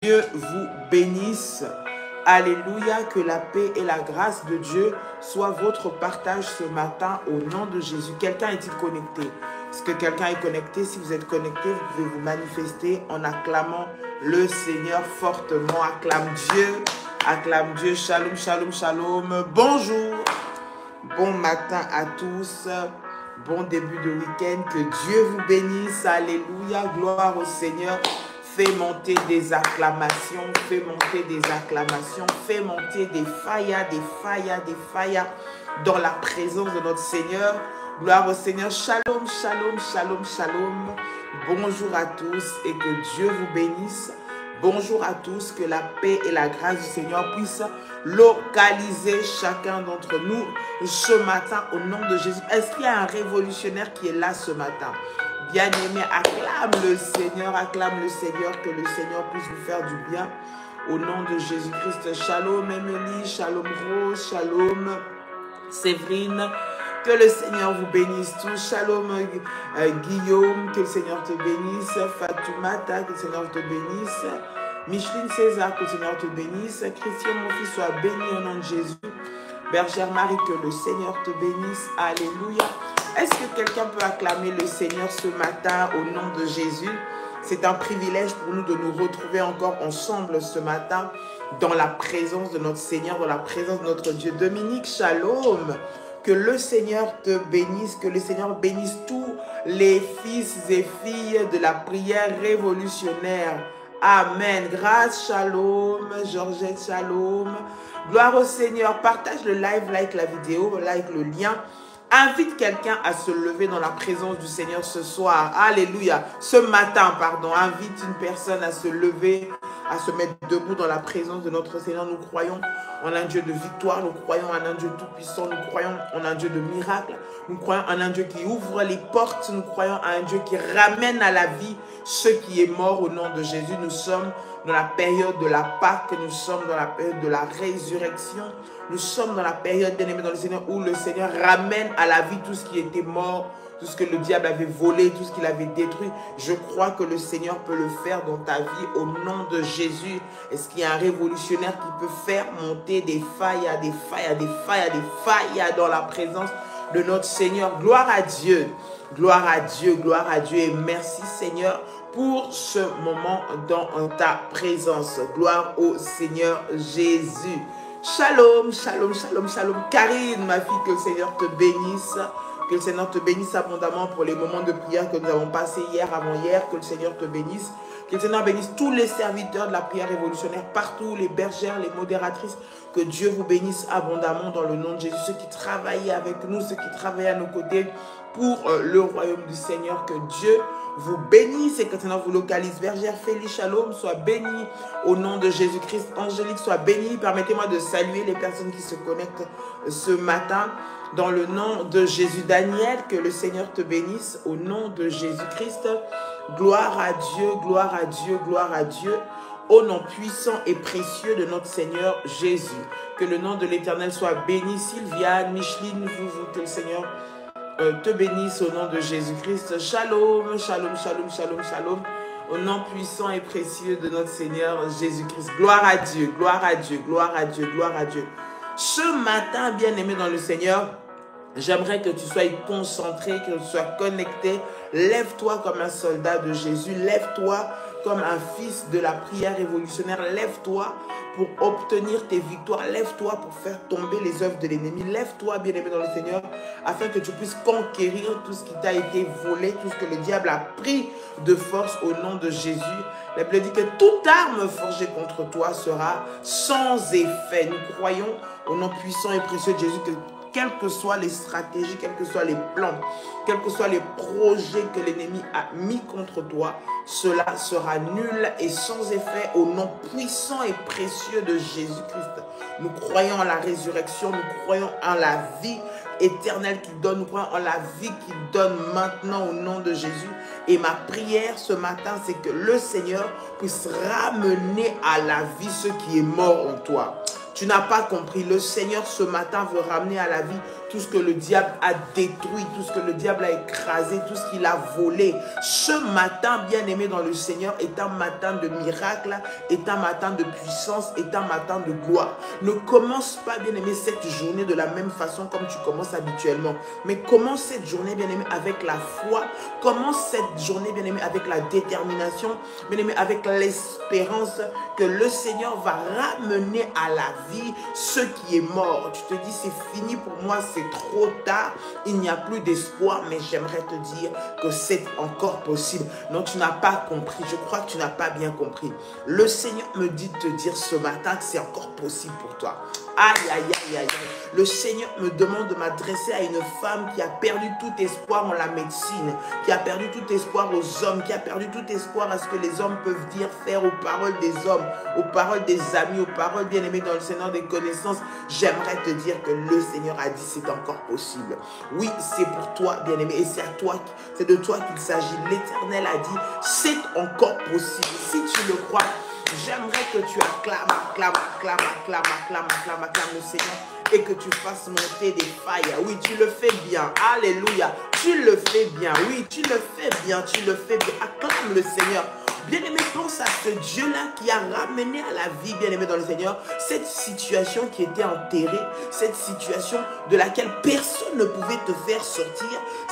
Dieu vous bénisse. Alléluia, que la paix et la grâce de Dieu soient votre partage ce matin au nom de Jésus. Quelqu'un est-il connecté? Est-ce que quelqu'un est connecté? Si vous êtes connecté, vous pouvez vous manifester en acclamant le Seigneur fortement. Acclame Dieu, acclame Dieu. Shalom, shalom, shalom. Bonjour, bon matin à tous. Bon début de week-end. Que Dieu vous bénisse. Alléluia, gloire au Seigneur. Fais monter des acclamations, fais monter des acclamations, fais monter des faillas, dans la présence de notre Seigneur. Gloire au Seigneur. Shalom, shalom, shalom, shalom. Bonjour à tous et que Dieu vous bénisse. Bonjour à tous, que la paix et la grâce du Seigneur puissent localiser chacun d'entre nous ce matin au nom de Jésus. Est-ce qu'il y a un révolutionnaire qui est là ce matin? Bien-aimé, acclame le Seigneur, que le Seigneur puisse vous faire du bien. Au nom de Jésus-Christ, shalom Émilie, shalom Rose, shalom Séverine. Que le Seigneur vous bénisse tous. Shalom Guillaume, que le Seigneur te bénisse. Fatoumata, que le Seigneur te bénisse. Micheline César, que le Seigneur te bénisse. Christian, mon fils, soit béni au nom de Jésus. Bergère Marie, que le Seigneur te bénisse. Alléluia. Est-ce que quelqu'un peut acclamer le Seigneur ce matin au nom de Jésus? C'est un privilège pour nous de nous retrouver encore ensemble ce matin dans la présence de notre Seigneur, dans la présence de notre Dieu. Dominique, shalom. Que le Seigneur te bénisse, que le Seigneur bénisse tous les fils et filles de la prière révolutionnaire. Amen. Grâce, shalom. Georgette, shalom. Gloire au Seigneur. Partage le live, like la vidéo, like le lien. Invite quelqu'un à se lever dans la présence du Seigneur ce soir. Alléluia. Ce matin, pardon. Invite une personne à se lever, à se mettre debout dans la présence de notre Seigneur. Nous croyons en un Dieu de victoire. Nous croyons en un Dieu tout-puissant. Nous croyons en un Dieu de miracles. Nous croyons en un Dieu qui ouvre les portes. Nous croyons en un Dieu qui ramène à la vie ce qui est mort au nom de Jésus. Nous sommes dans la période de la Pâque. Nous sommes dans la période de la résurrection. Nous sommes dans la période, bien-aimés dans le Seigneur, où le Seigneur ramène à la vie tout ce qui était mort, tout ce que le diable avait volé, tout ce qu'il avait détruit. Je crois que le Seigneur peut le faire dans ta vie au nom de Jésus. Est-ce qu'il y a un révolutionnaire qui peut faire monter des faillas, dans la présence de notre Seigneur? Gloire à Dieu, gloire à Dieu, gloire à Dieu. Et merci Seigneur pour ce moment dans ta présence. Gloire au Seigneur Jésus. Shalom, shalom, shalom, shalom. Karine, ma fille, que le Seigneur te bénisse. Que le Seigneur te bénisse abondamment pour les moments de prière que nous avons passés hier, avant-hier. Que le Seigneur te bénisse. Que le Seigneur bénisse tous les serviteurs de la prière révolutionnaire partout, les bergères, les modératrices. Que Dieu vous bénisse abondamment dans le nom de Jésus. Ceux qui travaillent avec nous, ceux qui travaillent à nos côtés pour le royaume du Seigneur. Que Dieu vous bénisse et que le Seigneur vous localise. Bergère Félix, shalom, sois bénie au nom de Jésus-Christ. Angélique, sois bénie. Permettez-moi de saluer les personnes qui se connectent ce matin. Dans le nom de Jésus. Daniel, que le Seigneur te bénisse au nom de Jésus-Christ. Gloire à Dieu, gloire à Dieu, gloire à Dieu. Au nom puissant et précieux de notre Seigneur Jésus. Que le nom de l'Éternel soit béni. Sylviane, Micheline, que le Seigneur te bénisse au nom de Jésus-Christ. Shalom, shalom, shalom, shalom, shalom. Au nom puissant et précieux de notre Seigneur Jésus-Christ. Gloire à Dieu, gloire à Dieu, gloire à Dieu, gloire à Dieu. Ce matin, bien-aimé dans le Seigneur, j'aimerais que tu sois concentré, que tu sois connecté. Lève-toi comme un soldat de Jésus. Lève-toi comme un fils de la prière révolutionnaire. Lève-toi pour obtenir tes victoires. Lève-toi pour faire tomber les œuvres de l'ennemi. Lève-toi, bien-aimé dans le Seigneur, afin que tu puisses conquérir tout ce qui t'a été volé, tout ce que le diable a pris de force au nom de Jésus. La Bible dit que toute arme forgée contre toi sera sans effet. Nous croyons au nom puissant et précieux de Jésus que quelles que soient les stratégies, quels que soient les plans, quels que soient les projets que l'ennemi a mis contre toi, cela sera nul et sans effet au nom puissant et précieux de Jésus-Christ. Nous croyons en la résurrection, nous croyons en la vie éternelle qu'il donne, nous croyons en la vie qu'il donne maintenant au nom de Jésus. Et ma prière ce matin, c'est que le Seigneur puisse ramener à la vie ce qui est mort en toi. Tu n'as pas compris. Le Seigneur ce matin veut ramener à la vie tout ce que le diable a détruit, tout ce que le diable a écrasé, tout ce qu'il a volé. Ce matin, bien-aimé dans le Seigneur, est un matin de miracle, est un matin de puissance, est un matin de gloire. Ne commence pas, bien-aimé, cette journée de la même façon comme tu commences habituellement. Mais commence cette journée, bien-aimé, avec la foi. Commence cette journée, bien-aimé, avec la détermination, bien-aimé, avec l'espérance que le Seigneur va ramener à la vie ce qui est mort. Tu te dis, c'est fini pour moi, c'est trop tard, il n'y a plus d'espoir, mais j'aimerais te dire que c'est encore possible. Non, tu n'as pas compris. Je crois que tu n'as pas bien compris. Le Seigneur me dit de te dire ce matin que c'est encore possible pour toi. Aïe, aïe, aïe, aïe, aïe. Le Seigneur me demande de m'adresser à une femme qui a perdu tout espoir en la médecine, qui a perdu tout espoir aux hommes, qui a perdu tout espoir à ce que les hommes peuvent dire, faire aux paroles des hommes, aux paroles des amis, aux paroles bien-aimées dans le Seigneur des connaissances. J'aimerais te dire que le Seigneur a dit c'est encore possible. Oui, c'est pour toi, bien-aimé, et c'est à toi, c'est de toi qu'il s'agit. L'Éternel a dit c'est encore possible. Si tu le crois, j'aimerais que tu acclames, acclames, acclames, acclames, acclames, acclames, acclames le Seigneur et que tu fasses monter des failles. Oui, tu le fais bien. Alléluia. Tu le fais bien. Oui, tu le fais bien. Tu le fais bien. Acclame le Seigneur. Bien-aimé, pense à ce Dieu-là qui a ramené à la vie, bien-aimé dans le Seigneur, cette situation qui était enterrée, cette situation de laquelle personne ne pouvait te faire sortir.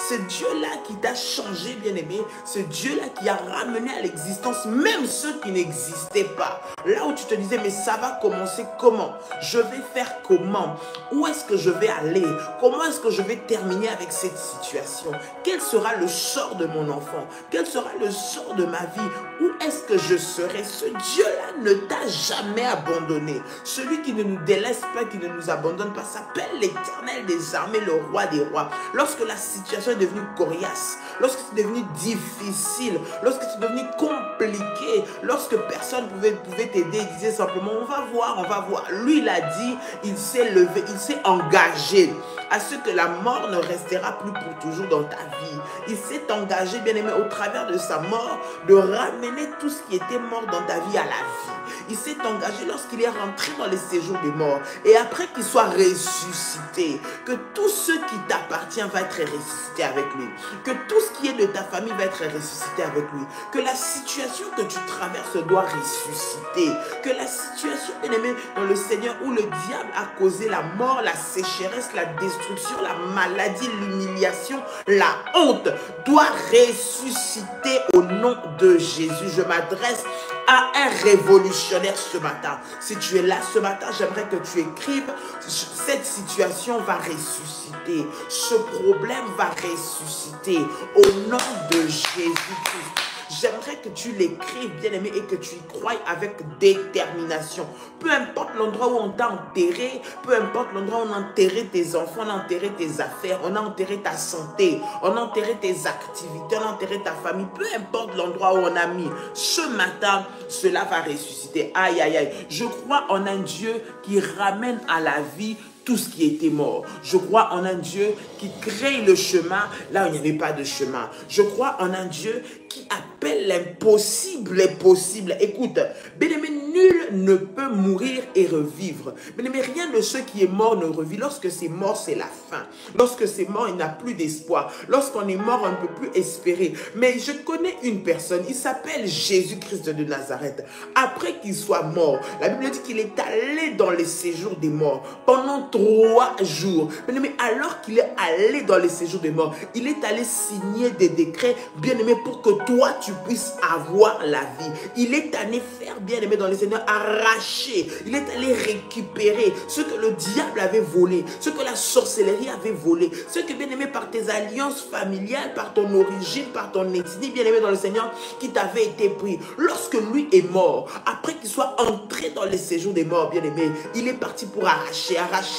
Ce Dieu-là qui t'a changé, bien-aimé, ce Dieu-là qui a ramené à l'existence même ceux qui n'existaient pas. Là où tu te disais, mais ça va commencer comment? Je vais faire comment? Où est-ce que je vais aller? Comment est-ce que je vais terminer avec cette situation? Quel sera le sort de mon enfant? Quel sera le sort de ma vie? Où est-ce que je serai? Ce Dieu-là ne t'a jamais abandonné. Celui qui ne nous délaisse pas, qui ne nous abandonne pas, s'appelle l'Éternel des armées, le roi des rois. Lorsque la situation est devenue coriace, lorsque c'est devenu difficile, lorsque c'est devenu compliqué, lorsque personne ne pouvait t'aider, il disait simplement, on va voir, on va voir. Lui, il a dit, il s'est levé, il s'est engagé à ce que la mort ne restera plus pour toujours dans ta vie. Il s'est engagé, bien-aimé, au travers de sa mort, de ramener tout ce qui était mort dans ta vie à la vie. Il s'est engagé lorsqu'il est rentré dans les séjours des morts. Et après qu'il soit ressuscité, que tout ce qui t'appartient va être ressuscité avec lui. Que tout ce qui est de ta famille va être ressuscité avec lui. Que la situation que tu traverses doit ressusciter. Que la situation, bien-aimé, dans le Seigneur, où le diable a causé la mort, la sécheresse, la destruction, la maladie, l'humiliation, la honte, doit ressusciter au nom de Jésus. Je m'adresse à un révolutionnaire ce matin. Si tu es là ce matin, j'aimerais que tu écrives, cette situation va ressusciter, ce problème va ressusciter au nom de Jésus-Christ. J'aimerais que tu l'écrives, bien-aimé, et que tu y croies avec détermination. Peu importe l'endroit où on t'a enterré, peu importe l'endroit où on a enterré tes enfants, on a enterré tes affaires, on a enterré ta santé, on a enterré tes activités, on a enterré ta famille, peu importe l'endroit où on a mis. Ce matin, cela va ressusciter. Aïe, aïe, aïe. Je crois en un Dieu qui ramène à la vie tout ce qui était mort. Je crois en un Dieu qui crée le chemin là où il n'y avait pas de chemin. Je crois en un Dieu qui appelle l'impossible possible. Écoute, bien-aimé, nul ne peut mourir et revivre. Bien-aimé, rien de ce qui est mort ne revit. Lorsque c'est mort, c'est la fin. Lorsque c'est mort, il n'y a plus d'espoir. Lorsqu'on est mort, on ne peut plus espérer. Mais je connais une personne, il s'appelle Jésus-Christ de Nazareth. Après qu'il soit mort, la Bible dit qu'il est allé dans les séjours des morts pendant 3 jours. Bien-aimé, alors qu'il est allé dans les séjours des morts, il est allé signer des décrets, bien-aimé, pour que toi, tu puisses avoir la vie. Il est allé faire, bien-aimé, dans les Seigneurs, arracher. Il est allé récupérer ce que le diable avait volé, ce que la sorcellerie avait volé, ce que, bien-aimé, par tes alliances familiales, par ton origine, par ton ethnie, bien-aimé, dans le Seigneur, qui t'avait été pris. Lorsque lui est mort, après qu'il soit entré dans les séjours des morts, bien-aimé, il est parti pour arracher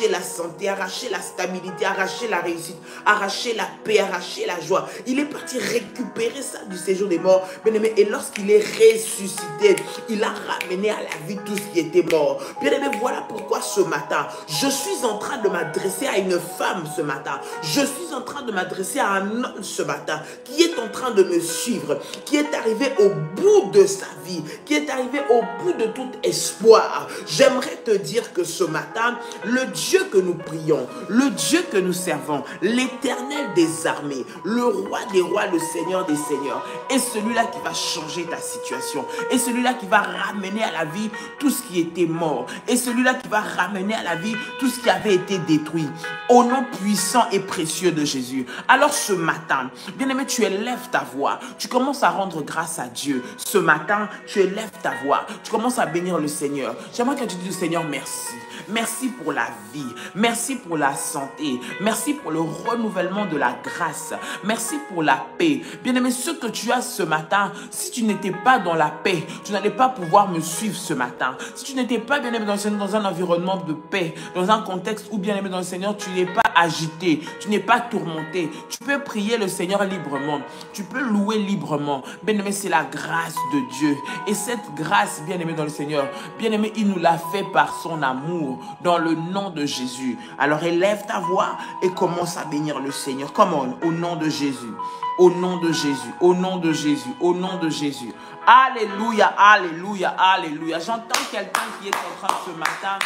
la santé, arracher la stabilité, arracher la réussite, arracher la paix, arracher la joie. Il est parti récupérer ça du séjour des morts, bien-aimé, et lorsqu'il est ressuscité, il a ramené à la vie tout ce qui était mort. Bien-aimé, voilà pourquoi ce matin, je suis en train de m'adresser à une femme ce matin. Je suis en train de m'adresser à un homme ce matin qui est en train de me suivre, qui est arrivé au bout de sa vie, qui est arrivé au bout de tout espoir, j'aimerais te dire que ce matin, le Dieu que nous prions, le Dieu que nous servons, l'Éternel des armées, le roi des rois, le Seigneur des seigneurs, est celui-là qui va changer ta situation, est celui-là qui va ramener à la vie tout ce qui était mort, est celui-là qui va ramener à la vie tout ce qui avait été détruit, au nom puissant et précieux de Jésus. Alors ce matin, bien-aimé, tu élèves ta voix, tu commences à rendre grâce à Dieu. Ce matin, tu élèves ta voix, tu commences à bénir le Seigneur. J'aimerais que tu dises au Seigneur merci. Merci pour la vie, merci pour la santé, merci pour le renouvellement de la grâce, merci pour la paix. Bien-aimé, ce que tu as ce matin, si tu n'étais pas dans la paix, tu n'allais pas pouvoir me suivre ce matin. Si tu n'étais pas, bien-aimé, dans un environnement de paix, dans un contexte où, bien-aimé dans le Seigneur, tu n'es pas agité, tu n'es pas tourmenté, tu peux prier le Seigneur librement, tu peux louer librement. Bien-aimé, c'est la grâce de Dieu. Et cette grâce, bien-aimé dans le Seigneur, bien-aimé, il nous l'a fait par son amour, dans le nom de Jésus. Alors élève ta voix et commence à bénir le Seigneur. Come on, au nom de Jésus, au nom de Jésus, au nom de Jésus, au nom de Jésus. Alléluia, alléluia, alléluia. J'entends quelqu'un qui est en train ce matin,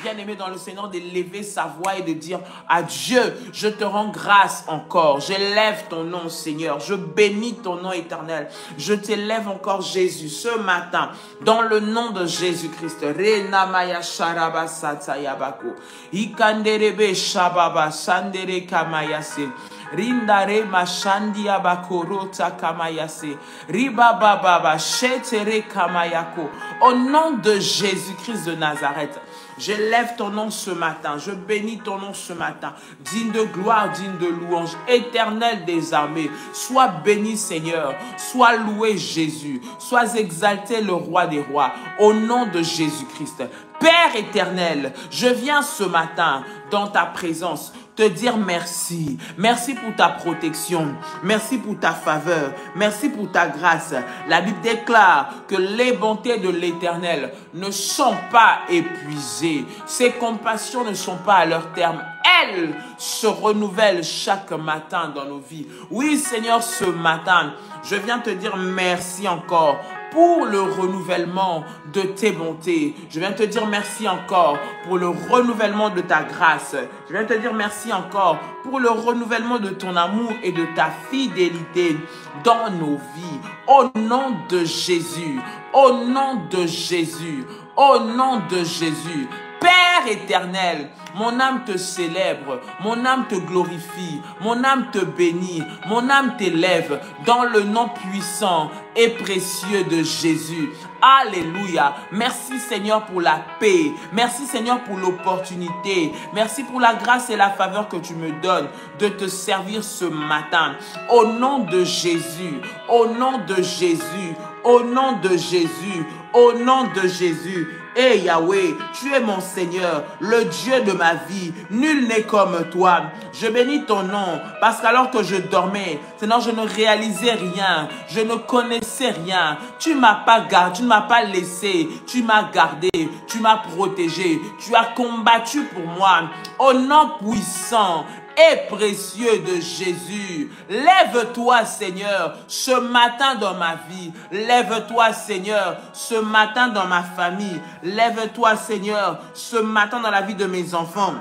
bien-aimé dans le Seigneur, d'élever sa voix et de dire à Dieu, je te rends grâce encore. J'élève ton nom, Seigneur. Je bénis ton nom éternel. Je t'élève encore, Jésus, ce matin, dans le nom de Jésus-Christ. Renamaya sharaba satayabako. Ikanderebe shababa sandere kamayase. Rindare mashandia bakorota kamayase. Ribababa shetere kamayako. Au nom de Jésus-Christ de Nazareth, j'élève ton nom ce matin, je bénis ton nom ce matin, digne de gloire, digne de louange, éternel des armées. Sois béni Seigneur, sois loué Jésus, sois exalté le roi des rois, au nom de Jésus-Christ. Père éternel, je viens ce matin dans ta présence te dire merci. Merci pour ta protection. Merci pour ta faveur. Merci pour ta grâce. La Bible déclare que les bontés de l'Éternel ne sont pas épuisées. Ses compassions ne sont pas à leur terme. Elles se renouvellent chaque matin dans nos vies. Oui, Seigneur, ce matin, je viens te dire merci encore pour le renouvellement de tes bontés. Je viens te dire merci encore pour le renouvellement de ta grâce. Je viens te dire merci encore pour le renouvellement de ton amour et de ta fidélité dans nos vies. Au nom de Jésus, au nom de Jésus, au nom de Jésus. Père éternel, mon âme te célèbre, mon âme te glorifie, mon âme te bénit, mon âme t'élève dans le nom puissant et précieux de Jésus. Alléluia. Merci Seigneur pour la paix. Merci Seigneur pour l'opportunité. Merci pour la grâce et la faveur que tu me donnes de te servir ce matin. Au nom de Jésus, au nom de Jésus, au nom de Jésus, au nom de Jésus. Eh Yahweh, tu es mon Seigneur, le Dieu de ma vie. Nul n'est comme toi. Je bénis ton nom parce qu'alors que je dormais, Seigneur, je ne réalisais rien. Je ne connaissais rien. Tu ne m'as pas gardé, tu ne m'as pas laissé. Tu m'as gardé, tu m'as protégé. Tu as combattu pour moi. Au nom puissant et précieux de Jésus. Lève-toi, Seigneur, ce matin dans ma vie. Lève-toi, Seigneur, ce matin dans ma famille. Lève-toi, Seigneur, ce matin dans la vie de mes enfants.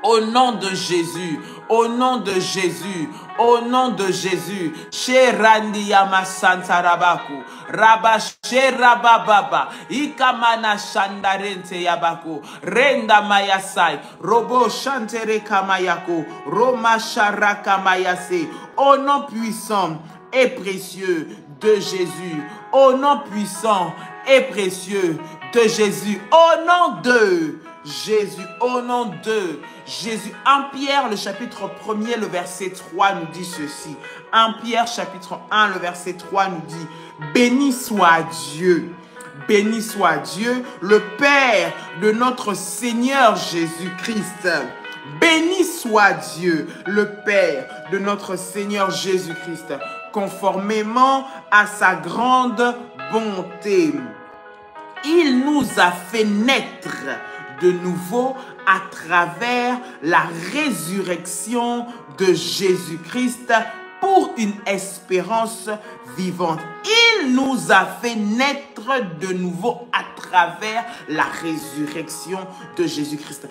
Au nom de Jésus, au nom de Jésus, au nom de Jésus. Sherandi yama santa rabaku, raba sherababa, ikamana shandarente yabaku, renda mayasai, robo shantere kamayako, roma sharaka mayase. Au nom puissant et précieux de Jésus, au nom puissant et précieux de Jésus, au nom de Jésus, au nom de Jésus. 1 Pierre, le chapitre 1er, le verset 3 nous dit ceci. 1 Pierre, chapitre 1, le verset 3 nous dit: béni soit Dieu. Béni soit Dieu, le Père de notre Seigneur Jésus-Christ. Béni soit Dieu, le Père de notre Seigneur Jésus-Christ, conformément à sa grande bonté. Il nous a fait naître de nouveau à travers la résurrection de Jésus-Christ pour une espérance vivante. il nous a fait naître de nouveau à travers la résurrection de Jésus-Christ.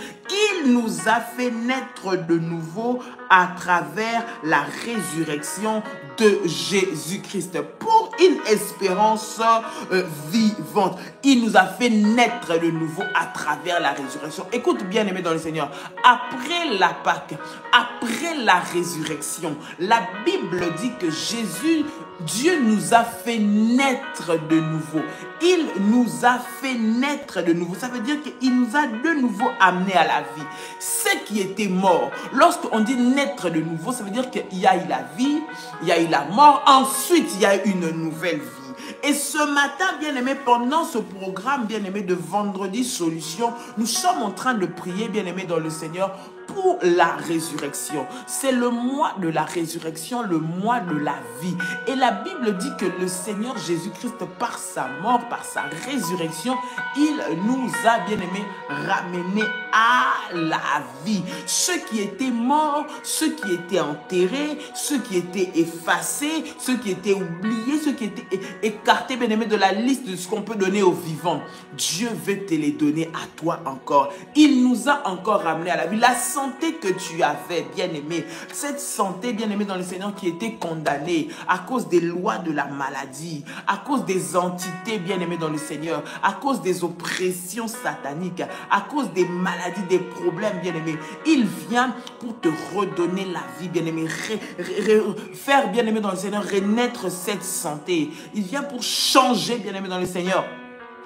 Il nous a fait naître de nouveau à travers la résurrection de Jésus-Christ pour une espérance vivante. Il nous a fait naître de nouveau à travers la résurrection. Écoute bien aimé dans le Seigneur, après la Pâque, après la résurrection, la Bible dit que Jésus, Dieu nous a fait naître de nouveau. Il nous a fait naître de nouveau. Ça veut dire qu'il nous a de nouveau amenés à la vie. Ce qui était mort, lorsqu'on dit naître de nouveau, ça veut dire qu'il y a eu la vie, il y a eu la mort, ensuite il y a eu une nouvelle vie. Et ce matin, bien-aimé, pendant ce programme, bien-aimé, de Vendredi Solution, nous sommes en train de prier, bien-aimé, dans le Seigneur, pour la résurrection. C'est le mois de la résurrection, le mois de la vie. Et la Bible dit que le Seigneur Jésus-Christ, par sa mort, par sa résurrection, il nous a, bien-aimés, ramenés à la vie. Ceux qui étaient morts, ceux qui étaient enterrés, ceux qui étaient effacés, ceux qui étaient oubliés, ceux qui étaient écartés, bien-aimés, de la liste de ce qu'on peut donner aux vivants. Dieu veut te les donner à toi encore. Il nous a encore ramenés à la vie. La santé que tu avais, bien-aimé, cette santé, bien-aimé, dans le Seigneur, qui était condamnée à cause des lois de la maladie, à cause des entités, bien-aimé, dans le Seigneur, à cause des oppressions sataniques, à cause des maladies, des problèmes, bien-aimé, il vient pour te redonner la vie, bien-aimé, faire, bien-aimé, dans le Seigneur, renaître cette santé. Il vient pour changer, bien-aimé, dans le Seigneur,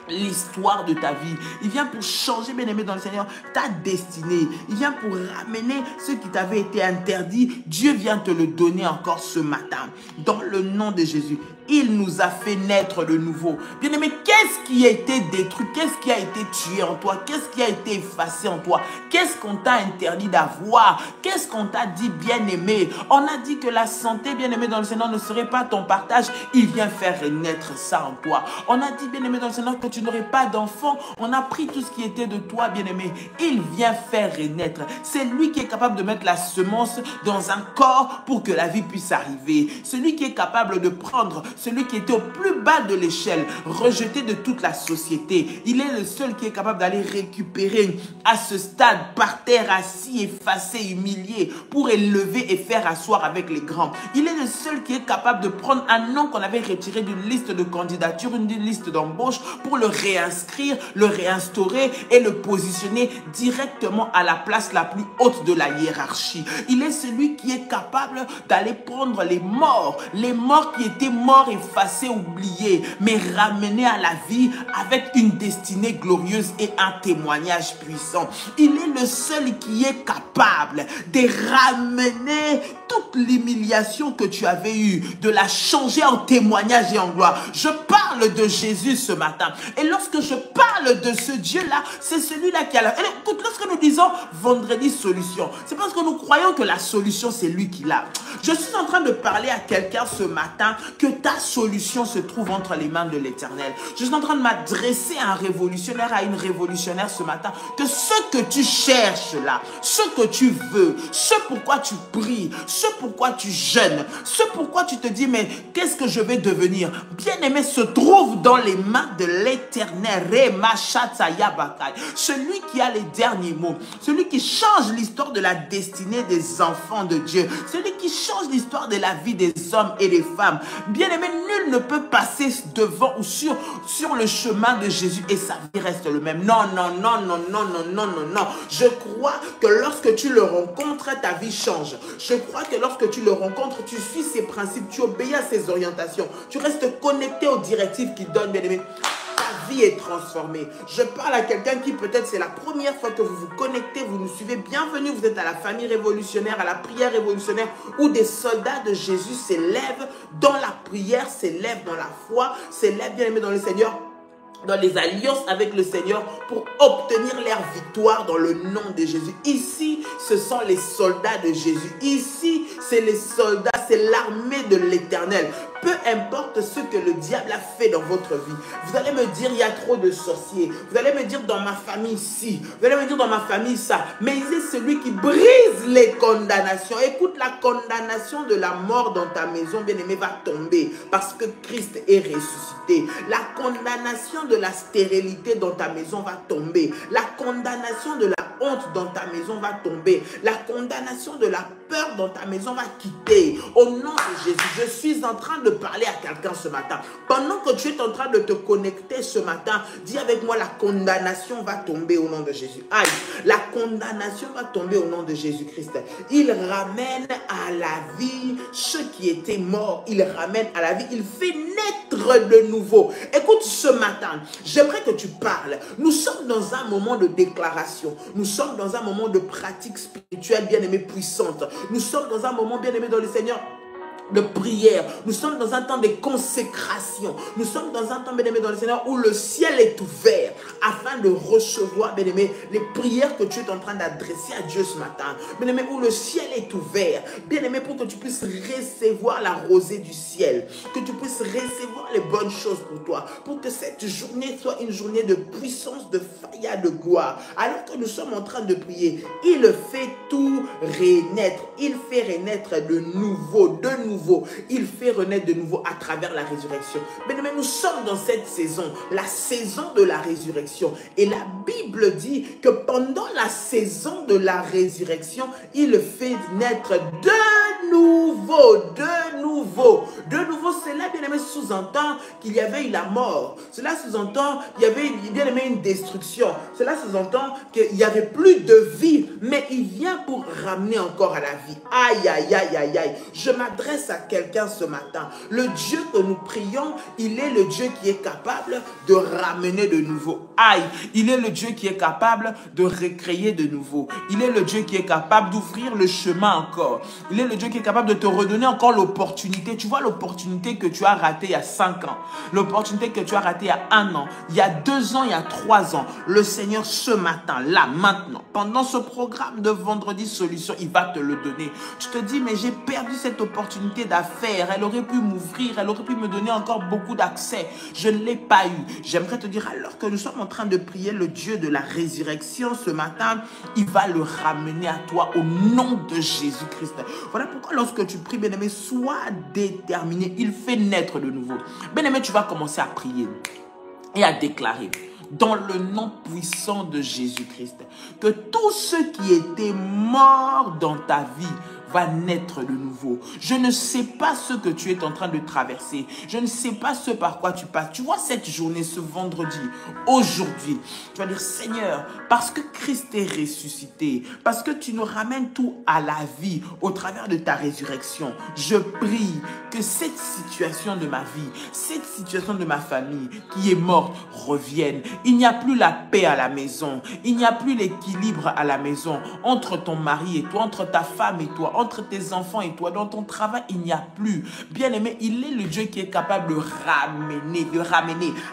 l'histoire de ta vie. Il vient pour changer, bien-aimé, dans le Seigneur, ta destinée. Il vient pour ramener ce qui t'avait été interdit. Dieu vient te le donner encore ce matin. Dans le nom de Jésus, il nous a fait naître de nouveau. Bien-aimé, qu'est-ce qui a été détruit? Qu'est-ce qui a été tué en toi? Qu'est-ce qui a été effacé en toi? Qu'est-ce qu'on t'a interdit d'avoir? Qu'est-ce qu'on t'a dit, bien-aimé? On a dit que la santé, bien-aimé, dans le Seigneur ne serait pas ton partage. Il vient faire renaître ça en toi. On a dit, bien-aimé, dans le Seigneur, que tu n'aurais pas d'enfant. On a pris tout ce qui était de toi, bien-aimé. Il vient faire renaître. C'est lui qui est capable de mettre la semence dans un corps pour que la vie puisse arriver. Celui qui est capable de prendre celui qui était au plus bas de l'échelle, rejeté de toute la société. Il est le seul qui est capable d'aller récupérer à ce stade, par terre, assis, effacé, humilié, pour élever et faire asseoir avec les grands. Il est le seul qui est capable de prendre un nom qu'on avait retiré d'une liste de candidatures, une liste d'embauche, pour le réinscrire, le réinstaurer et le positionner directement à la place la plus haute de la hiérarchie. Il est celui qui est capable d'aller prendre les morts qui étaient morts, effacés, oubliés, mais ramenés à la vie avec une destinée glorieuse et un témoignage puissant. Il est le seul qui est capable de ramener toute l'humiliation que tu avais eue, de la changer en témoignage et en gloire. Je parle de Jésus ce matin. Et lorsque je parle de ce Dieu-là, c'est celui-là qui a la... Écoute, lorsque nous disons vendredi solution, c'est parce que nous croyons que la solution, c'est lui qui l'a. Je suis en train de parler à quelqu'un ce matin que ta solution se trouve entre les mains de l'Éternel. Je suis en train de m'adresser à un révolutionnaire, à une révolutionnaire ce matin, que ce que tu cherches là, ce que tu veux, ce pourquoi tu pries, ce pourquoi tu jeûnes, ce pourquoi tu te dis mais qu'est-ce que je vais devenir, bien-aimé, se trouve dans les mains de l'Éternel. Celui qui a les derniers mots, celui qui change l'histoire de la destinée des enfants de Dieu, celui qui change l'histoire de la vie des hommes et des femmes. Bien-aimé, nul ne peut passer devant ou sur le chemin de Jésus et sa vie reste le même. Non, non, non, non, non, non, non, non, non. Je crois que lorsque tu le rencontres, ta vie change. Je crois que lorsque tu le rencontres, tu suis ses principes, tu obéis à ses orientations, tu restes connecté aux directives qu'il donne, bien-aimé. Ta vie est transformée. Je parle à quelqu'un qui peut-être c'est la première fois que vous vous connectez, vous nous suivez. Bienvenue, vous êtes à la famille révolutionnaire, à la prière révolutionnaire, où des soldats de Jésus s'élèvent dans la prière, s'élèvent dans la foi, s'élèvent, bien aimé, dans le Seigneur, dans les alliances avec le Seigneur pour obtenir leur victoire dans le nom de Jésus. Ici, ce sont les soldats de Jésus. Ici, c'est les soldats, c'est l'armée de l'Éternel. peu importe ce que le diable a fait dans votre vie. Vous allez me dire, il y a trop de sorciers. Vous allez me dire, dans ma famille, ci. Vous allez me dire, dans ma famille, ça. Mais il est celui qui brise les condamnations. Écoute, la condamnation de la mort dans ta maison, bien-aimé, va tomber parce que Christ est ressuscité. La condamnation de la stérilité dans ta maison va tomber. La condamnation de la honte dans ta maison va tomber. La condamnation de la peur dans ta maison va quitter. Au nom de Jésus, je suis en train de parler à quelqu'un ce matin. Pendant que tu es en train de te connecter ce matin, dis avec moi, la condamnation va tomber au nom de Jésus. Aïe, la condamnation va tomber au nom de Jésus-Christ. Il ramène à la vie ceux qui étaient morts. Il ramène à la vie. Il fait naître de nouveau. Écoute, ce matin, j'aimerais que tu parles. Nous sommes dans un moment de déclaration. Nous sommes dans un moment de pratique spirituelle bien-aimée puissante. Nous sommes dans un moment bien-aimé dans le Seigneur de prière. Nous sommes dans un temps de consécration. Nous sommes dans un temps, bien-aimé, dans le Seigneur, où le ciel est ouvert afin de recevoir, bien-aimé, les prières que tu es en train d'adresser à Dieu ce matin. Bien-aimé, où le ciel est ouvert. Bien-aimé, pour que tu puisses recevoir la rosée du ciel. Que tu puisses recevoir les bonnes choses pour toi. Pour que cette journée soit une journée de puissance, de faïa, de gloire. Alors que nous sommes en train de prier, il fait tout renaître. Il fait renaître de nouveau. Il fait renaître de nouveau à travers la résurrection. Mais nous sommes dans cette saison, la saison de la résurrection. Et la Bible dit que pendant la saison de la résurrection, il fait naître de nouveau. Cela, bien aimé, sous-entend qu'il y avait eu la mort. Cela sous-entend qu'il y avait, bien aimé, une destruction. Cela sous-entend qu'il n'y avait plus de vie. Mais il vient pour ramener encore à la vie. Aïe, aïe, aïe, aïe, aïe. Je m'adresse à quelqu'un ce matin. Le Dieu que nous prions, il est le Dieu qui est capable de ramener de nouveau. Aïe, il est le Dieu qui est capable de recréer de nouveau. Il est le Dieu qui est capable d'ouvrir le chemin encore. Il est le Dieu qui est capable de te redonner encore l'opportunité. Tu vois l'opportunité que tu as ratée il y a 5 ans. L'opportunité que tu as ratée il y a 1 an. Il y a 2 ans, il y a 3 ans. Le Seigneur ce matin, là, maintenant, pendant ce programme de Vendredi Solution, il va te le donner. Tu te dis, mais j'ai perdu cette opportunité d'affaires. Elle aurait pu m'ouvrir. Elle aurait pu me donner encore beaucoup d'accès. Je ne l'ai pas eu. J'aimerais te dire, alors que nous sommes en train de prier le Dieu de la résurrection ce matin, il va le ramener à toi au nom de Jésus-Christ. Voilà pourquoi lorsque tu pries, bien-aimé, sois déterminé. Il fait naître de nouveau. Bien-aimé, tu vas commencer à prier et à déclarer dans le nom puissant de Jésus-Christ que tous ceux qui étaient morts dans ta vie va naître de nouveau. Je ne sais pas ce que tu es en train de traverser. Je ne sais pas ce par quoi tu passes. Tu vois cette journée, ce vendredi, aujourd'hui, tu vas dire, Seigneur, parce que Christ est ressuscité, parce que tu nous ramènes tout à la vie au travers de ta résurrection, je prie que cette situation de ma vie, cette situation de ma famille qui est morte revienne. Il n'y a plus la paix à la maison. Il n'y a plus l'équilibre à la maison entre ton mari et toi, entre ta femme et toi, entre tes enfants et toi, dans ton travail, il n'y a plus. Bien-aimé, il est le Dieu qui est capable de ramener.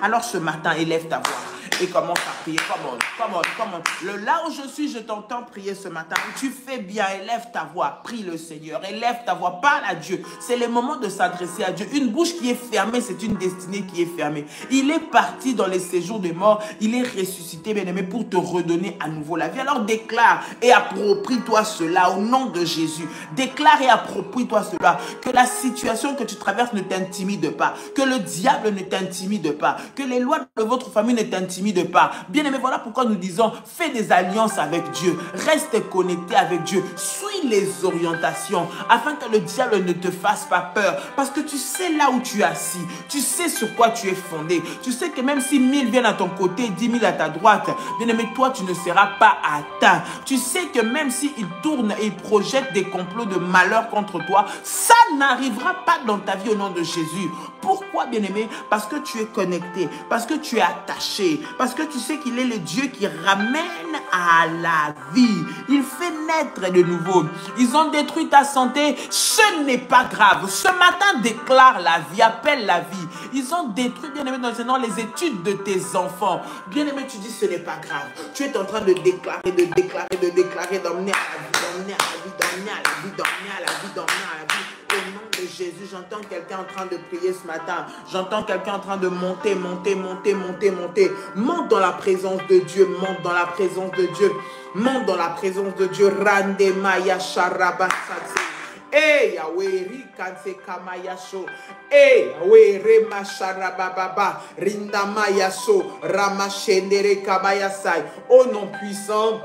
Alors ce matin, élève ta voix et commence à prier. Come on. Là où je suis, je t'entends prier ce matin. Tu fais bien, élève ta voix, prie le Seigneur, élève ta voix, parle à Dieu. C'est le moment de s'adresser à Dieu. Une bouche qui est fermée, c'est une destinée qui est fermée. Il est parti dans les séjours des morts, il est ressuscité, bien-aimé, pour te redonner à nouveau la vie. Alors déclare et approprie-toi cela au nom de Jésus. Déclare et approprie-toi cela, que la situation que tu traverses ne t'intimide pas, que le diable ne t'intimide pas, que les lois de votre famille ne t'intimident pas. Bien-aimé, voilà pourquoi nous disons, fais des alliances avec Dieu, reste connecté avec Dieu, suis les orientations, afin que le diable ne te fasse pas peur, parce que tu sais là où tu es assis, tu sais sur quoi tu es fondé, tu sais que même si 1000 viennent à ton côté, 10 000 à ta droite, bien-aimé, toi tu ne seras pas atteint. Tu sais que même s'ils tournent et ils projettent des complots de malheur contre toi, ça n'arrivera pas dans ta vie au nom de Jésus. Pourquoi, bien-aimé? Parce que tu es connecté, parce que tu es attaché, parce que tu sais qu'il est le Dieu qui ramène à la vie. Il fait naître de nouveau. Ils ont détruit ta santé, ce n'est pas grave. Ce matin, déclare la vie, appelle la vie. Ils ont détruit, bien-aimé, dans le Seigneur, les études de tes enfants. Bien-aimé, tu dis ce n'est pas grave. Tu es en train de déclarer, d'emmener à la vie, d'emmener à la vie, d'emmener à la vie, d'emmener à la vie, d'emmener à la vie. Au nom de Jésus, Jésus, j'entends quelqu'un en train de prier ce matin. J'entends quelqu'un en train de monter, monter, monter, monter, monter. Monte dans la présence de Dieu, monte dans la présence de Dieu. Monte dans la présence de Dieu. Rande maya sharabasatse. Eh Yahweh, rikanse kamayasho. Eh Yahweh, rema sharabababa. Rinda mayaso. Ramashendere kamayasai. Au nom puissant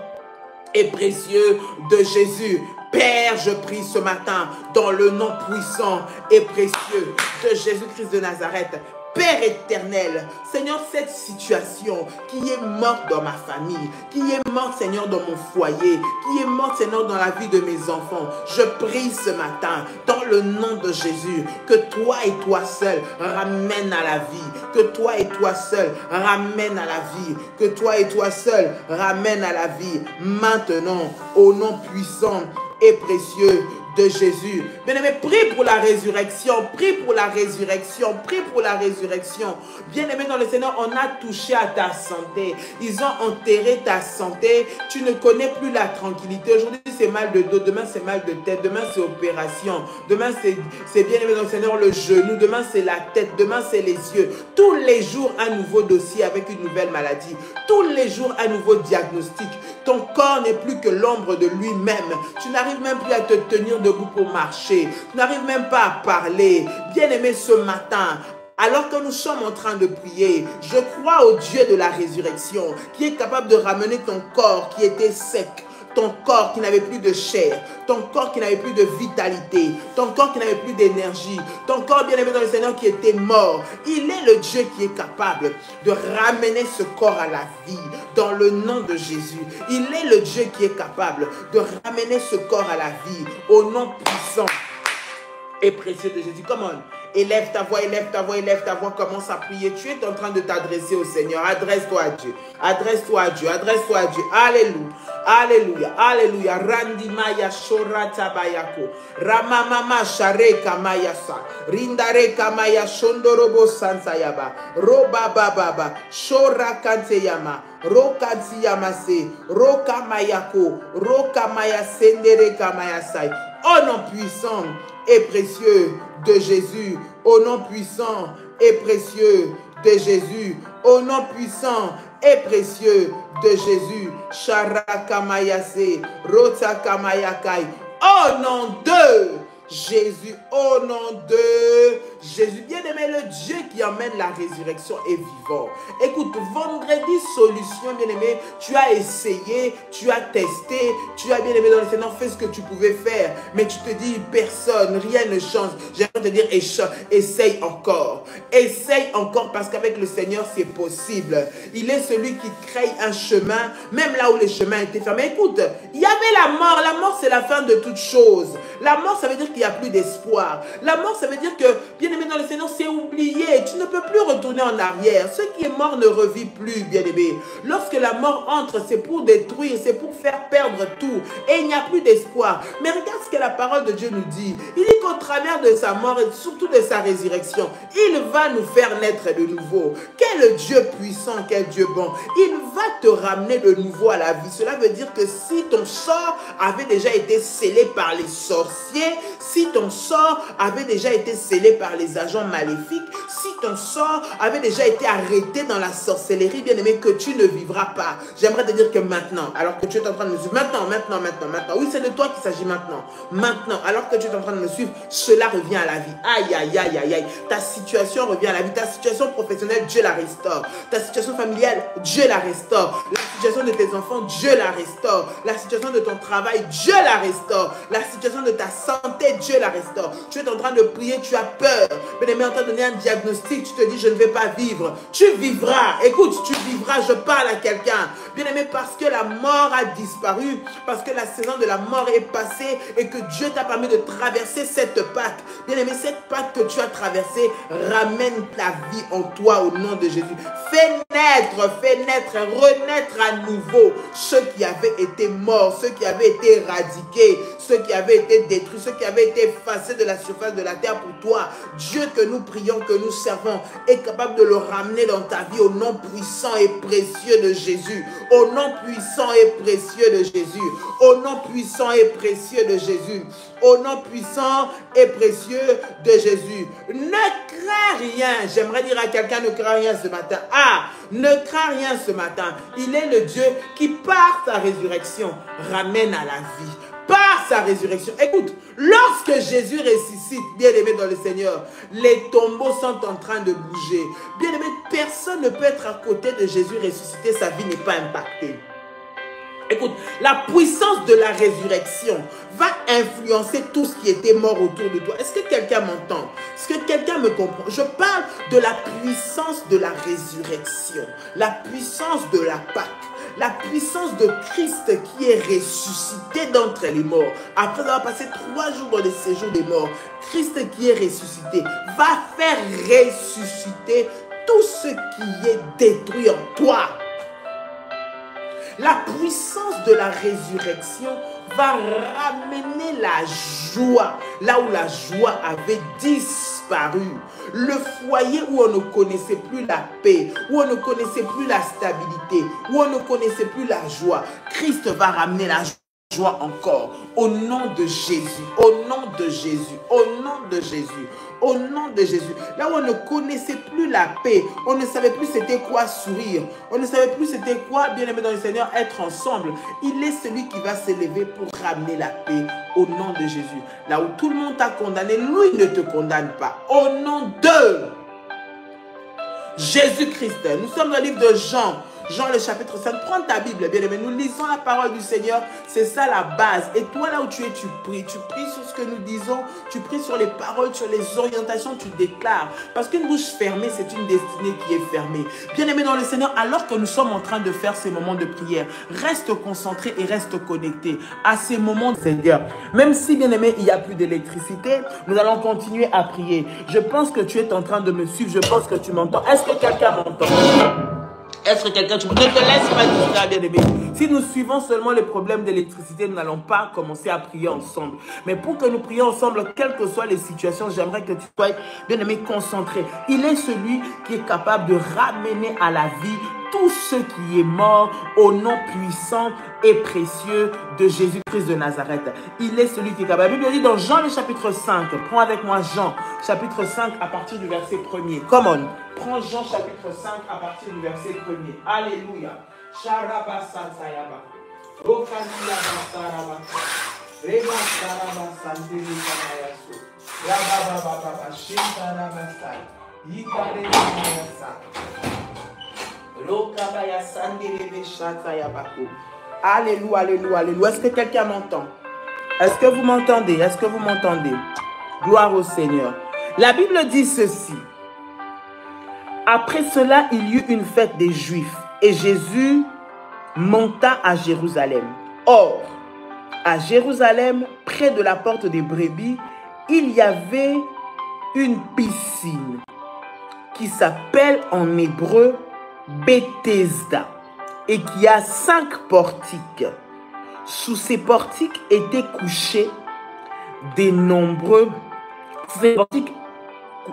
et précieux de Jésus. Père, je prie ce matin dans le nom puissant et précieux de Jésus-Christ de Nazareth. Père éternel, Seigneur, cette situation qui est morte dans ma famille, qui est morte, Seigneur, dans mon foyer, qui est morte, Seigneur, dans la vie de mes enfants, je prie ce matin, dans le nom de Jésus, que toi et toi seul ramène à la vie, que toi et toi seul ramène à la vie, que toi et toi seul ramène à la vie, maintenant, au nom puissant et précieux de Jésus. Bien-aimé, prie pour la résurrection, prie pour la résurrection, prie pour la résurrection. Bien-aimé dans le Seigneur, on a touché à ta santé. Ils ont enterré ta santé. Tu ne connais plus la tranquillité. Aujourd'hui, c'est mal de dos. Demain, c'est mal de tête. Demain, c'est opération. Demain, c'est bien-aimé dans le Seigneur, le genou. Demain, c'est la tête. Demain, c'est les yeux. Tous les jours, un nouveau dossier avec une nouvelle maladie. Tous les jours, un nouveau diagnostic. Ton corps n'est plus que l'ombre de lui-même. Tu n'arrives même plus à te tenir debout pour marcher. Tu n'arrives même pas à parler. Bien-aimé, ce matin, alors que nous sommes en train de prier, je crois au Dieu de la résurrection qui est capable de ramener ton corps qui était sec, ton corps qui n'avait plus de chair, ton corps qui n'avait plus de vitalité, ton corps qui n'avait plus d'énergie, ton corps bien-aimé dans le Seigneur qui était mort. Il est le Dieu qui est capable de ramener ce corps à la vie dans le nom de Jésus. Il est le Dieu qui est capable de ramener ce corps à la vie au nom puissant et précieux de Jésus. Come on. Élève ta voix, élève ta voix, élève ta voix, commence à prier. Tu es en train de t'adresser au Seigneur. Adresse-toi à Dieu. Adresse-toi à Dieu. Adresse-toi à Dieu. Alléluia. Alléluia. Alléluia. Randi maya shorata bayako. Ramamama shareka mayasa. Rindareka maya shondorobo sansayaba. Roba bababa. Shora kanteyama. Roka ziyamase. Roka mayako. Roka maya sendereka mayasai. Au nom puissant et précieux de Jésus, au nom puissant et précieux de Jésus, au nom puissant et précieux de Jésus, Sharakamayase, Rotakayakai, au nom de Jésus, au nom de Jésus, bien-aimé, le Dieu qui emmène la résurrection est vivant. Écoute, vendredi, solution, bien-aimé, tu as essayé, tu as testé, tu as bien-aimé dans le Seigneur, fait ce que tu pouvais faire, mais tu te dis, personne, rien ne change. J'aimerais te dire, essaye encore. Essaye encore parce qu'avec le Seigneur, c'est possible. Il est celui qui crée un chemin, même là où les chemins étaient fermés. Écoute, il y avait la mort. La mort, c'est la fin de toute chose. La mort, ça veut dire qu'il n'y a plus d'espoir. La mort, ça veut dire que, bien-aimé dans le Seigneur, c'est oublié. Tu ne peux plus retourner en arrière. Ce qui est mort ne revit plus, bien-aimé. Lorsque la mort entre, c'est pour détruire, c'est pour faire perdre tout. Et il n'y a plus d'espoir. Mais regarde ce que la parole de Dieu nous dit. Il dit qu'au travers de sa mort et surtout de sa résurrection, il va nous faire naître de nouveau. Quel Dieu puissant, quel Dieu bon. Il va te ramener de nouveau à la vie. Cela veut dire que si ton sort avait déjà été scellé par les sorciers, si ton sort avait déjà été scellé par les agents maléfiques, si ton sort avait déjà été arrêté dans la sorcellerie, bien aimé, que tu ne vivras pas. J'aimerais te dire que maintenant, alors que tu es en train de me suivre, maintenant, oui, c'est de toi qu'il s'agit maintenant. Maintenant, alors que tu es en train de me suivre, cela revient à la vie. Aïe, aïe, aïe, aïe, aïe. Ta situation revient à la vie. Ta situation professionnelle, Dieu la restaure. Ta situation familiale, Dieu la restaure. La situation de tes enfants, Dieu la restaure. La situation de ton travail, Dieu la restaure. La situation de ta santé, Dieu la restaure. Tu es en train de prier, tu as peur. Mais on t'a donné un diagnostic, tu te dis, je ne vais pas vivre. Tu vivras. Écoute, tu vivras. Je parle à quelqu'un. Bien aimé, parce que la mort a disparu, parce que la saison de la mort est passée et que Dieu t'a permis de traverser cette Pâque. Bien aimé, cette Pâque que tu as traversée ramène la vie en toi au nom de Jésus. Fais naître, renaître à nouveau ceux qui avaient été morts, ceux qui avaient été éradiqués, ceux qui avaient été détruits, ceux qui avaient été effacé de la surface de la terre pour toi. Dieu que nous prions, que nous servons, est capable de le ramener dans ta vie au nom puissant et précieux de Jésus. Au nom puissant et précieux de Jésus. Au nom puissant et précieux de Jésus. Au nom puissant et précieux de Jésus. Ne crains rien. J'aimerais dire à quelqu'un, ne crains rien ce matin. Ah, ne crains rien ce matin. Il est le Dieu qui, par sa résurrection, ramène à la vie. Par sa résurrection. Écoute, lorsque Jésus ressuscite, bien-aimé dans le Seigneur, les tombeaux sont en train de bouger. Bien-aimé, personne ne peut être à côté de Jésus ressuscité, sa vie n'est pas impactée. Écoute, la puissance de la résurrection va influencer tout ce qui était mort autour de toi. Est-ce que quelqu'un m'entend? Est-ce que quelqu'un me comprend? Je parle de la puissance de la résurrection, la puissance de la Pâque. La puissance de Christ qui est ressuscité d'entre les morts. Après avoir passé 3 jours dans le séjour des morts, Christ qui est ressuscité va faire ressusciter tout ce qui est détruit en toi. La puissance de la résurrection va ramener la joie là où la joie avait disparu. Le foyer où on ne connaissait plus la paix, où on ne connaissait plus la stabilité, où on ne connaissait plus la joie. Christ va ramener la joie encore au nom de Jésus, au nom de Jésus, au nom de Jésus. Au nom de Jésus. Là où on ne connaissait plus la paix, on ne savait plus c'était quoi sourire, on ne savait plus c'était quoi, bien aimé dans le Seigneur, être ensemble. Il est celui qui va s'élever pour ramener la paix au nom de Jésus. Là où tout le monde t'a condamné, lui ne te condamne pas. Au nom de Jésus-Christ. Nous sommes dans le livre de Jean. Jean le chapitre 5, prends ta Bible, bien aimé, nous lisons la parole du Seigneur, c'est ça la base. Et toi là où tu es, tu pries sur ce que nous disons, tu pries sur les paroles, sur les orientations, tu déclares. Parce qu'une bouche fermée, c'est une destinée qui est fermée. Bien aimé dans le Seigneur, alors que nous sommes en train de faire ces moments de prière, reste concentré et reste connecté à ces moments de Seigneur. Même si, bien aimé, il n'y a plus d'électricité, nous allons continuer à prier. Je pense que tu es en train de me suivre, je pense que tu m'entends. Est-ce que quelqu'un m'entend? Est-ce que quelqu'un... Ne te laisse pas distraire, bien-aimé. Si nous suivons seulement les problèmes d'électricité, nous n'allons pas commencer à prier ensemble. Mais pour que nous prions ensemble, quelles que soient les situations, j'aimerais que tu sois, bien-aimé, concentré. Il est celui qui est capable de ramener à la vie tout ce qui est mort au nom puissant et précieux de Jésus-Christ de Nazareth. Il est celui qui est capable. La Bible dit dans Jean le chapitre 5, prends avec moi Jean chapitre 5 à partir du verset 1er. Come on. Prends Jean chapitre 5 à partir du verset 1er. Alléluia. Alléluia, alléluia, alléluia. Est-ce que quelqu'un m'entend? Est-ce que vous m'entendez? Est-ce que vous m'entendez? Gloire au Seigneur. La Bible dit ceci. Après cela, il y eut une fête des Juifs et Jésus monta à Jérusalem. Or, à Jérusalem, près de la porte des brebis, il y avait une piscine qui s'appelle en hébreu Bethesda et qui a 5 portiques. Sous ces portiques étaient couchés des nombreux... Ces portiques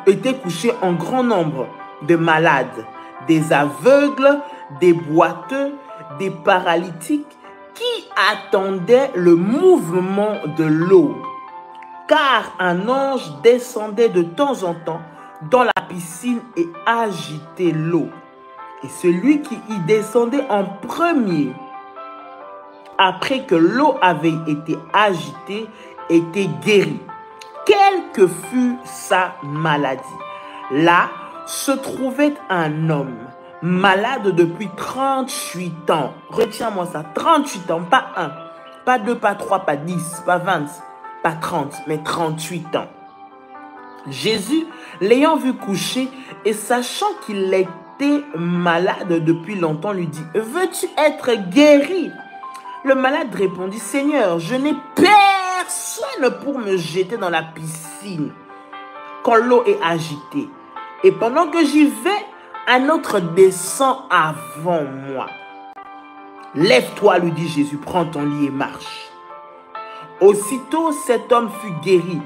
étaient couchés en grand nombre de malades, des aveugles, des boiteux, des paralytiques qui attendaient le mouvement de l'eau. Car un ange descendait de temps en temps dans la piscine et agitait l'eau. Et celui qui y descendait en premier, après que l'eau avait été agitée, était guéri, quelle que fût sa maladie. Là se trouvait un homme malade depuis 38 ans. Retiens-moi ça, 38 ans, pas 1, pas 2, pas 3, pas 10, pas 20, pas 30, mais 38 ans. Jésus, l'ayant vu coucher et sachant qu'il était malade depuis longtemps, lui dit: veux-tu être guéri? Le malade répondit: Seigneur, je n'ai personne pour me jeter dans la piscine quand l'eau est agitée. Et pendant que j'y vais, un autre descend avant moi. Lève-toi, lui dit Jésus, prends ton lit et marche. Aussitôt cet homme fut guéri.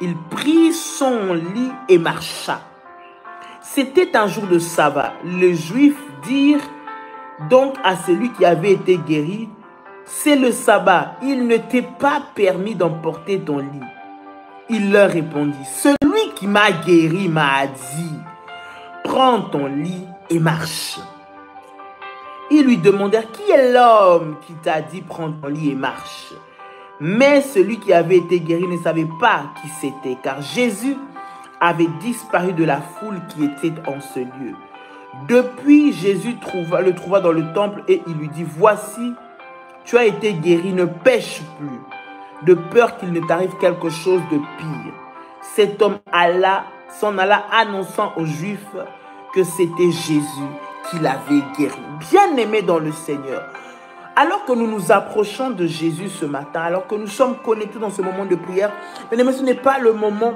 Il prit son lit et marcha. C'était un jour de sabbat. Les Juifs dirent donc à celui qui avait été guéri, c'est le sabbat, il ne t'est pas permis d'emporter ton lit. Il leur répondit, celui qui m'a guéri m'a dit, prends ton lit et marche. Ils lui demandèrent, qui est l'homme qui t'a dit, prends ton lit et marche? Mais celui qui avait été guéri ne savait pas qui c'était, car Jésus avait disparu de la foule qui était en ce lieu. Depuis, Jésus le trouva dans le temple et il lui dit, voici, tu as été guéri, ne pêche plus, de peur qu'il ne t'arrive quelque chose de pire. Cet homme s'en alla annonçant aux Juifs que c'était Jésus qui l'avait guéri. Bien-aimé dans le Seigneur, alors que nous nous approchons de Jésus ce matin, alors que nous sommes connectés dans ce moment de prière, bien-aimé, ce n'est pas le moment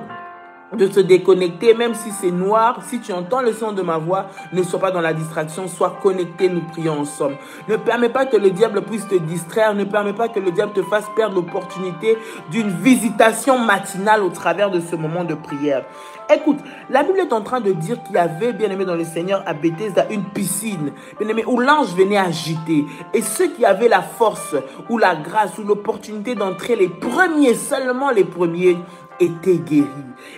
de se déconnecter, même si c'est noir. Si tu entends le son de ma voix, ne sois pas dans la distraction, sois connecté, nous prions ensemble. Ne permets pas que le diable puisse te distraire, ne permets pas que le diable te fasse perdre l'opportunité d'une visitation matinale au travers de ce moment de prière. Écoute, la Bible est en train de dire qu'il y avait, bien aimé dans le Seigneur, à Bethesda, une piscine, bien aimé, où l'ange venait agiter. Et ceux qui avaient la force, ou la grâce, ou l'opportunité d'entrer les premiers, seulement les premiers, étaient guéris.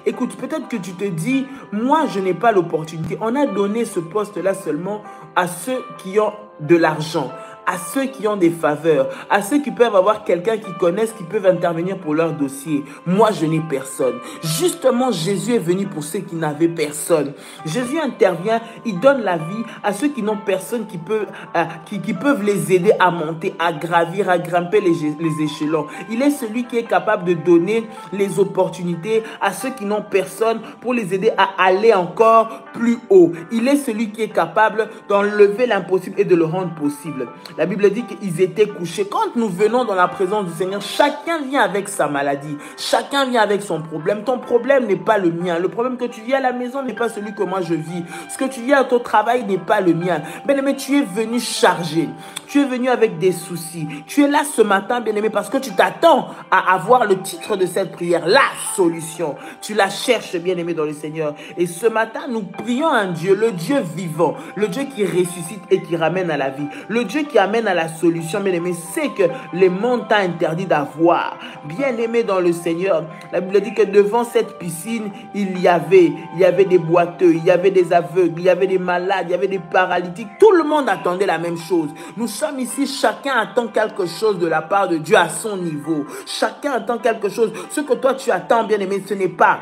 Écoute, peut-être que tu te dis, moi je n'ai pas l'opportunité. On a donné ce poste-là seulement à ceux qui ont de l'argent, à ceux qui ont des faveurs, à ceux qui peuvent avoir quelqu'un qui connaissent, qui peuvent intervenir pour leur dossier. Moi, je n'ai personne. Justement, Jésus est venu pour ceux qui n'avaient personne. Jésus intervient, il donne la vie à ceux qui n'ont personne qui peuvent les aider à monter, à gravir, à grimper les échelons. Il est celui qui est capable de donner les opportunités à ceux qui n'ont personne pour les aider à aller encore plus haut. Il est celui qui est capable d'enlever l'impossible et de le rendre possible. La Bible dit qu'ils étaient couchés. Quand nous venons dans la présence du Seigneur, chacun vient avec sa maladie. Chacun vient avec son problème. Ton problème n'est pas le mien. Le problème que tu vis à la maison n'est pas celui que moi je vis. Ce que tu vis à ton travail n'est pas le mien. Bien-aimé, tu es venu chargé. Tu es venu avec des soucis. Tu es là ce matin, bien-aimé, parce que tu t'attends à avoir le titre de cette prière, la solution. Tu la cherches, bien-aimé, dans le Seigneur. Et ce matin, nous prions un Dieu, le Dieu vivant, le Dieu qui ressuscite et qui ramène à la vie. Le Dieu qui amène à la solution, bien-aimé, c'est que les mondes t'ont interdit d'avoir. Bien-aimé dans le Seigneur, la Bible dit que devant cette piscine, il y avait des boiteux, il y avait des aveugles, il y avait des malades, il y avait des paralytiques. Tout le monde attendait la même chose. Nous sommes ici, chacun attend quelque chose de la part de Dieu à son niveau. Chacun attend quelque chose. Ce que toi tu attends, bien-aimé, ce n'est pas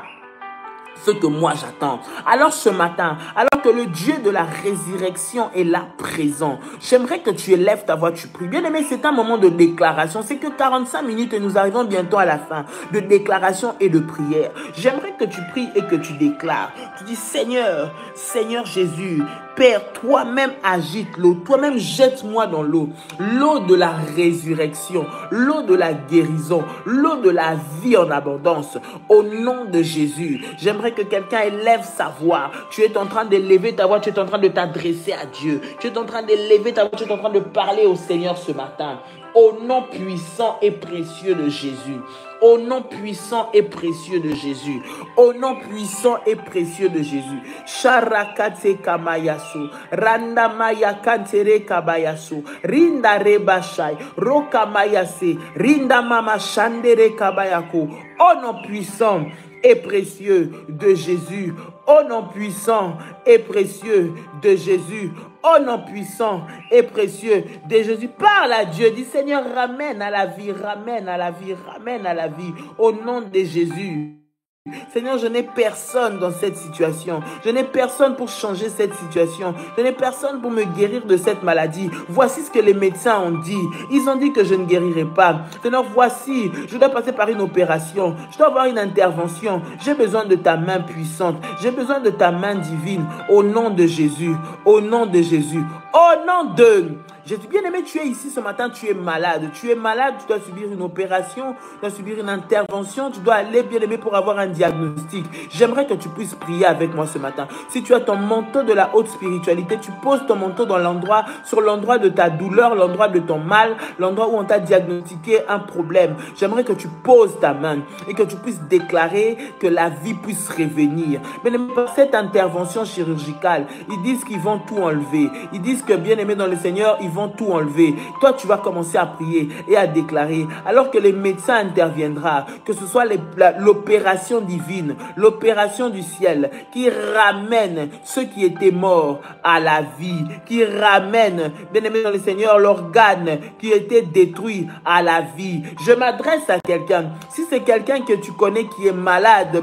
ce que moi j'attends. Alors ce matin, alors que le Dieu de la résurrection est là présent, j'aimerais que tu élèves ta voix, tu pries. Bien aimé, c'est un moment de déclaration. C'est que 45 minutes et nous arrivons bientôt à la fin de déclaration et de prière. J'aimerais que tu pries et que tu déclares. Tu dis, Seigneur, Seigneur Jésus, Père, toi-même agite l'eau, toi-même jette-moi dans l'eau. L'eau de la résurrection, l'eau de la guérison, l'eau de la vie en abondance. Au nom de Jésus, j'aimerais que quelqu'un élève sa voix. Tu es en train d'élever ta voix, tu es en train de t'adresser à Dieu. Tu es en train d'élever ta voix, tu es en train de parler au Seigneur ce matin. Au nom puissant et précieux de Jésus. Au nom puissant et précieux de Jésus. Au nom puissant et précieux de Jésus. Sharakate kamayasu. Randa maya kantere kabayasu. Rinda rebashai. Roka mayase. Rinda mama shandere kabayako. Au nom puissant et précieux de Jésus. Au nom puissant et précieux de Jésus. Au nom puissant et précieux de Jésus. Parle à Dieu. Dis, Seigneur, ramène à la vie, ramène à la vie, ramène à la vie. Au nom de Jésus. Seigneur, je n'ai personne dans cette situation. Je n'ai personne pour changer cette situation. Je n'ai personne pour me guérir de cette maladie. Voici ce que les médecins ont dit. Ils ont dit que je ne guérirai pas. Seigneur, voici, je dois passer par une opération. Je dois avoir une intervention. J'ai besoin de ta main puissante. J'ai besoin de ta main divine. Au nom de Jésus. Au nom de Jésus. Au nom de Jésus, bien-aimé, tu es ici ce matin, tu es malade. Tu es malade, tu dois subir une opération, tu dois subir une intervention, tu dois aller, bien-aimé, pour avoir un diagnostic. J'aimerais que tu puisses prier avec moi ce matin. Si tu as ton manteau de la haute spiritualité, tu poses ton manteau dans l'endroit, sur l'endroit de ta douleur, l'endroit de ton mal, l'endroit où on t'a diagnostiqué un problème. J'aimerais que tu poses ta main et que tu puisses déclarer que la vie puisse revenir. Bien-aimé, par cette intervention chirurgicale, ils disent qu'ils vont tout enlever. Ils disent que, bien-aimé dans le Seigneur, ils vont tout enlever. Toi, tu vas commencer à prier et à déclarer, alors que les médecins interviendront, que ce soit l'opération divine, l'opération du ciel, qui ramène ceux qui étaient morts à la vie, qui ramène, bien-aimé dans le Seigneur, l'organe qui était détruit à la vie. Je m'adresse à quelqu'un. Si c'est quelqu'un que tu connais qui est malade,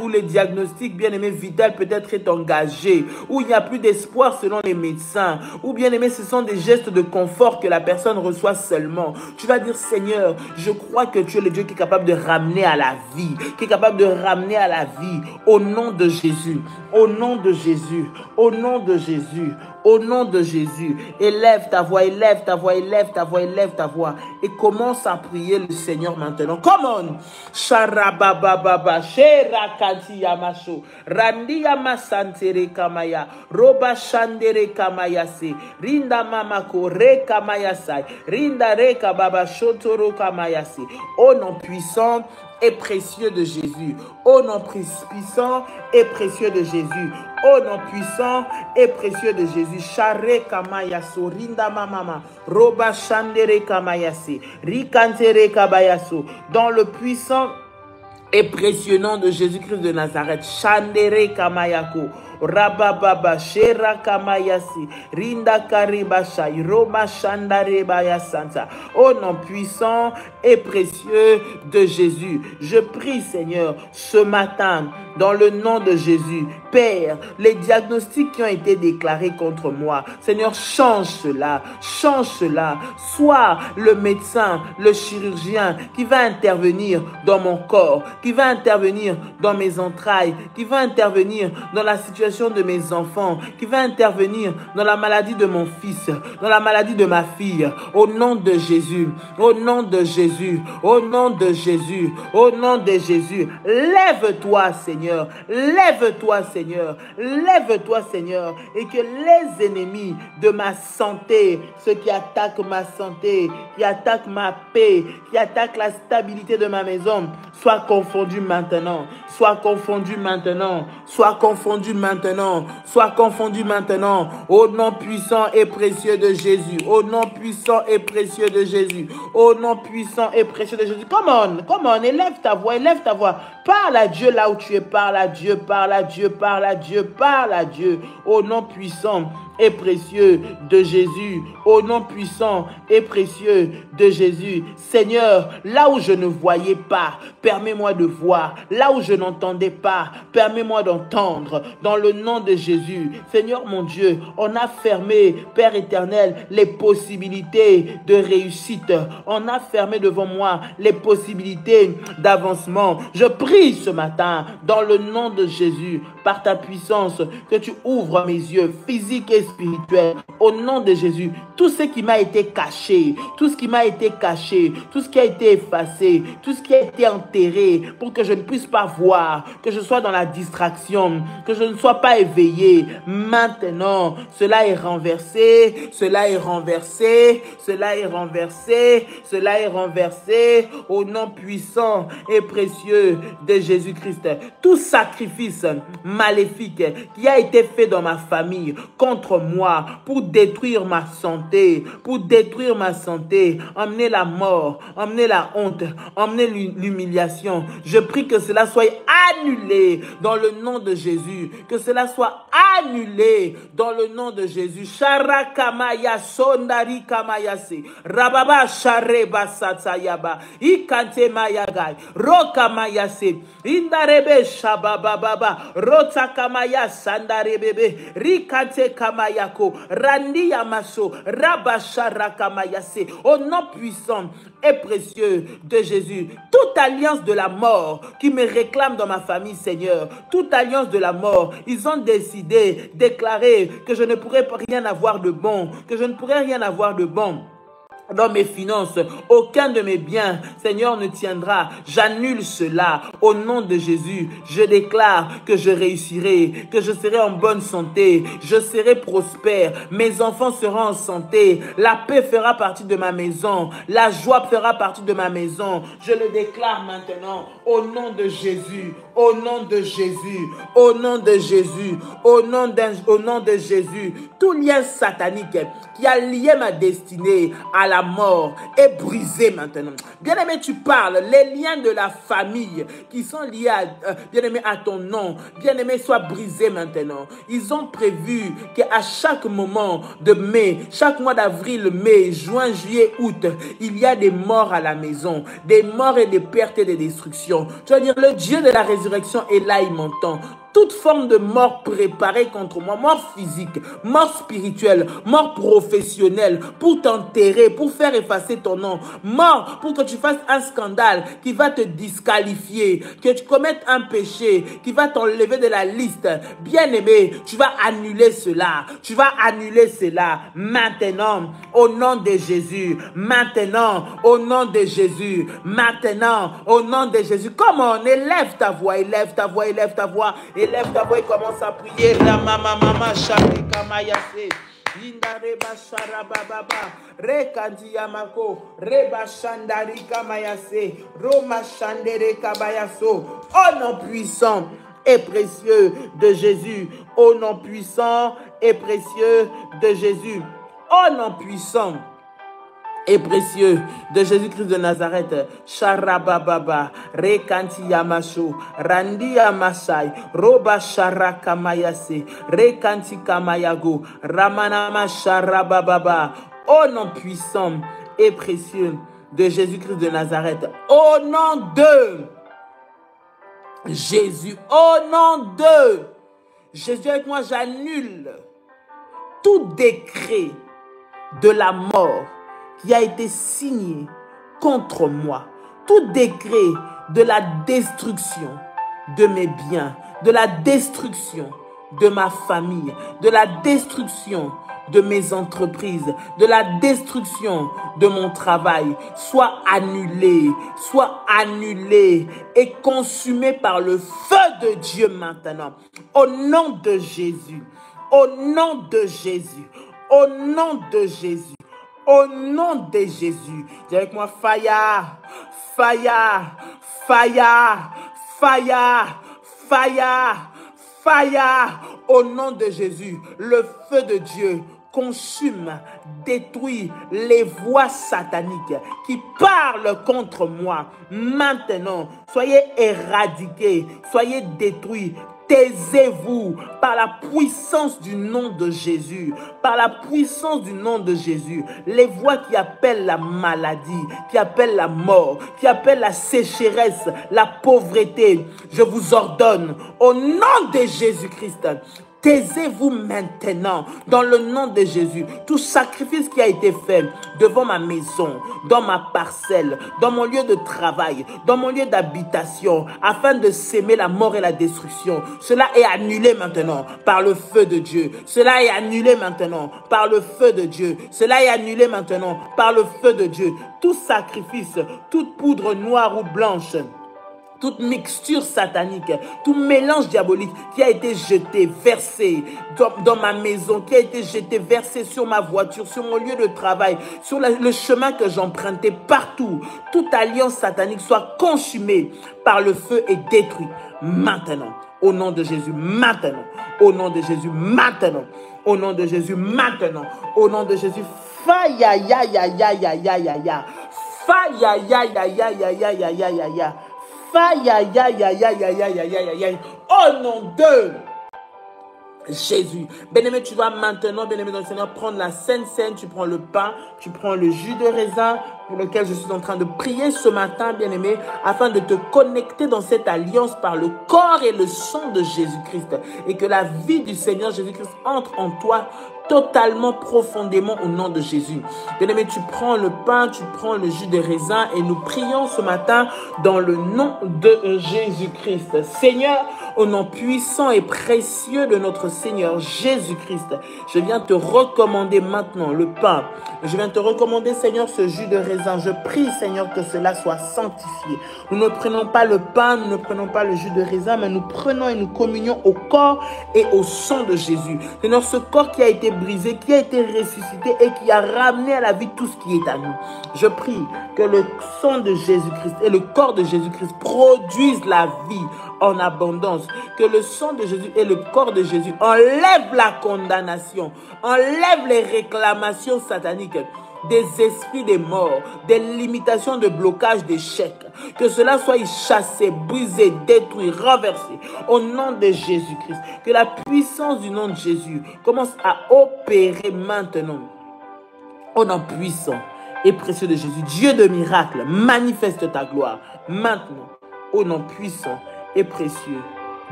où le diagnostic, bien-aimé, vital peut-être est engagé, où il n'y a plus d'espoir selon les médecins, ou bien-aimé, ce sont des gestes de confort que la personne reçoit seulement. Tu vas dire, Seigneur, je crois que tu es le Dieu qui est capable de ramener à la vie, qui est capable de ramener à la vie, au nom de Jésus, au nom de Jésus, au nom de Jésus. Au nom de Jésus, élève ta voix, élève ta voix, élève ta voix, élève ta voix et commence à prier le Seigneur maintenant. Come on. Sharabababa, Sherakati Yamasho, Randi Yamasantere Kamaya, Roba Shandere Kamayase, Rinda Mamako, Reka Mayasai, Rinda Reka Baba Shotoro Kamayase. Au nom puissant et précieux de Jésus. Au nom puissant et précieux de Jésus. Au nom puissant et précieux de Jésus. Share Kamayaso, Rinda Mamama, Roba Shandere Kamayase, Rikantere Kabayaso. Dans le puissant et précieux nom de Jésus-Christ de Nazareth. Shandere Kamayako. Rabababa, Shera Kamayasi, Rinda Karibashai, Roma Shandare Bayasanta. Au nom puissant et précieux de Jésus, je prie, Seigneur, ce matin, dans le nom de Jésus, Père, les diagnostics qui ont été déclarés contre moi, Seigneur, change cela, change cela. Sois le médecin, le chirurgien qui va intervenir dans mon corps, qui va intervenir dans mes entrailles, qui va intervenir dans la situation de mes enfants, qui va intervenir dans la maladie de mon fils, dans la maladie de ma fille, au nom de Jésus, au nom de Jésus, au nom de Jésus, au nom de Jésus. Lève-toi, Seigneur, lève-toi, Seigneur, lève-toi, Seigneur, et que les ennemis de ma santé, ceux qui attaquent ma santé, qui attaquent ma paix, qui attaquent la stabilité de ma maison, soient confondus maintenant, soient confondus maintenant, soient confondus maintenant, soient confondus maintenant, au nom puissant et précieux de Jésus, au nom puissant et précieux de Jésus, au nom puissant et précieux de Jésus. Come on, élève ta voix, parle à Dieu là où tu es, parle à Dieu, parle à Dieu, parle à Dieu, parle à Dieu, au nom puissant et précieux de Jésus, au nom puissant et précieux de Jésus. Seigneur, là où je ne voyais pas, permets-moi de voir. Là où je n'entendais pas, permets-moi d'entendre. Dans le nom de Jésus, Seigneur mon Dieu, on a fermé, Père éternel, les possibilités de réussite. On a fermé devant moi les possibilités d'avancement. Je prie ce matin, dans le nom de Jésus, par ta puissance, que tu ouvres mes yeux physiques et spirituels. Au nom de Jésus, tout ce qui m'a été caché, tout ce qui m'a été caché, tout ce qui a été effacé, tout ce qui a été enterré pour que je ne puisse pas voir, que je sois dans la distraction, que je ne sois pas éveillé. Maintenant, cela est renversé, cela est renversé, cela est renversé, cela est renversé au nom puissant et précieux de Jésus-Christ. Tout sacrifice maléfique qui a été fait dans ma famille contre moi pour détruire ma santé, emmener la mort, emmener la honte, emmener l'humiliation. Je prie que cela soit annulé dans le nom de Jésus, que cela soit annulé dans le nom de Jésus. Sharakamaya sondari kamayase, rababa shareba satsayaba, ikante mayagai, rokamayase, indarebe shabababa, rotakamaya sandarebebe, rikante kamayako, randi yamaso, Rabasharakamayase. Au nom puissant et précieux de Jésus, toute alliance de la mort qui me réclame dans ma famille, Seigneur, toute alliance de la mort, ils ont décidé, déclaré que je ne pourrais rien avoir de bon, que je ne pourrais rien avoir de bon dans mes finances, aucun de mes biens, Seigneur, ne tiendra. J'annule cela au nom de Jésus. Je déclare que je réussirai, que je serai en bonne santé, je serai prospère, mes enfants seront en santé, la paix fera partie de ma maison, la joie fera partie de ma maison. Je le déclare maintenant au nom de Jésus, au nom de Jésus, au nom de Jésus, au nom de Jésus. Tout lien satanique qui a lié ma destinée à la mort est brisé maintenant. Bien-aimé, tu parles, les liens de la famille qui sont liés à, bien-aimé, à ton nom, bien-aimé, soient brisés maintenant. Ils ont prévu qu'à chaque moment de mai, chaque mois d'avril, mai, juin, juillet, août, il y a des morts à la maison, des morts et des pertes et des destructions. Tu vas dire, le Dieu de la résurrection est là, il m'entend. Toute forme de mort préparée contre moi, mort physique, mort spirituelle, mort professionnelle, pour t'enterrer, pour faire effacer ton nom, mort pour que tu fasses un scandale qui va te disqualifier, que tu commettes un péché qui va t'enlever de la liste. Bien-aimé, tu vas annuler cela, tu vas annuler cela maintenant, au nom de Jésus, maintenant, au nom de Jésus, maintenant, au nom de Jésus. Comment on élève ta voix, élève ta voix, élève ta voix. Élève ta voix et commence à prier. Ramamama Sharika Mayase. Inda Reba Sharababa. Rekandi Yamako. Reba Shandarika Mayase. Roma Shandereka Bayaso. Au nom puissant et précieux de Jésus. Au nom puissant et précieux de Jésus. Au nom puissant et précieux de Jésus-Christ de Nazareth, Sharababa, Rekanti Yamasho, Randi Yamasai, Roba Sharakamayase, Rekanti Kamayago, Ramanama Sharababa, au nom puissant et précieux de Jésus-Christ de Nazareth, au nom de Jésus, au nom de Jésus, avec moi, j'annule tout décret de la mort qui a été signé contre moi, tout décret de la destruction de mes biens, de la destruction de ma famille, de la destruction de mes entreprises, de la destruction de mon travail, soit annulé et consumé par le feu de Dieu maintenant. Au nom de Jésus, au nom de Jésus, au nom de Jésus. Au nom de Jésus, dis avec moi, fire, fire, fire, fire, fire, fire. Au nom de Jésus, le feu de Dieu consume, détruit les voix sataniques qui parlent contre moi. Maintenant, soyez éradiqués, soyez détruits. Taisez-vous par la puissance du nom de Jésus, par la puissance du nom de Jésus. Les voix qui appellent la maladie, qui appellent la mort, qui appellent la sécheresse, la pauvreté, je vous ordonne au nom de Jésus-Christ, taisez-vous maintenant dans le nom de Jésus. Tout sacrifice qui a été fait devant ma maison, dans ma parcelle, dans mon lieu de travail, dans mon lieu d'habitation, afin de s'aimer la mort et la destruction, cela est annulé maintenant par le feu de Dieu. Cela est annulé maintenant par le feu de Dieu. Cela est annulé maintenant par le feu de Dieu. Tout sacrifice, toute poudre noire ou blanche, toute mixture satanique, tout mélange diabolique qui a été jeté, versé dans ma maison, qui a été jeté, versé sur ma voiture, sur mon lieu de travail, sur le chemin que j'empruntais, partout, toute alliance satanique soit consumée par le feu et détruite maintenant. Au nom de Jésus, maintenant. Au nom de Jésus, maintenant. Au nom de Jésus, maintenant. Au nom de Jésus, faya ya ya ya ya ya ya ya. Faya ya ya ya ya ya ya ya ya ya. Faya ya ya ya ya ya ya ya ya ya. Au nom de Jésus. Bien-aimé, tu vas maintenant, bien-aimé dans le Seigneur, prendre la Sainte Seine, tu prends le pain, tu prends le jus de raisin pour lequel je suis en train de prier ce matin, bien-aimé, afin de te connecter dans cette alliance par le corps et le sang de Jésus-Christ et que la vie du Seigneur Jésus-Christ entre en toi totalement, profondément au nom de Jésus. Bien-aimé, tu prends le pain, tu prends le jus de raisin et nous prions ce matin dans le nom de Jésus-Christ. Seigneur, au nom puissant et précieux de notre Seigneur Jésus-Christ, je viens te recommander maintenant le pain. Je viens te recommander, Seigneur, ce jus de raisin. Je prie, Seigneur, que cela soit sanctifié. Nous ne prenons pas le pain, nous ne prenons pas le jus de raisin, mais nous prenons et nous communions au corps et au sang de Jésus. Seigneur, ce corps qui a été brisé, qui a été ressuscité et qui a ramené à la vie tout ce qui est à nous. Je prie que le sang de Jésus-Christ et le corps de Jésus-Christ produisent la vie en abondance. Que le sang de Jésus et le corps de Jésus enlèvent la condamnation, enlèvent les réclamations sataniques des esprits des morts, des limitations de blocage, d'échecs. Que cela soit chassé, brisé, détruit, renversé au nom de Jésus-Christ. Que la puissance du nom de Jésus commence à opérer maintenant au nom puissant et précieux de Jésus. Dieu de miracles, manifeste ta gloire maintenant au nom puissant et précieux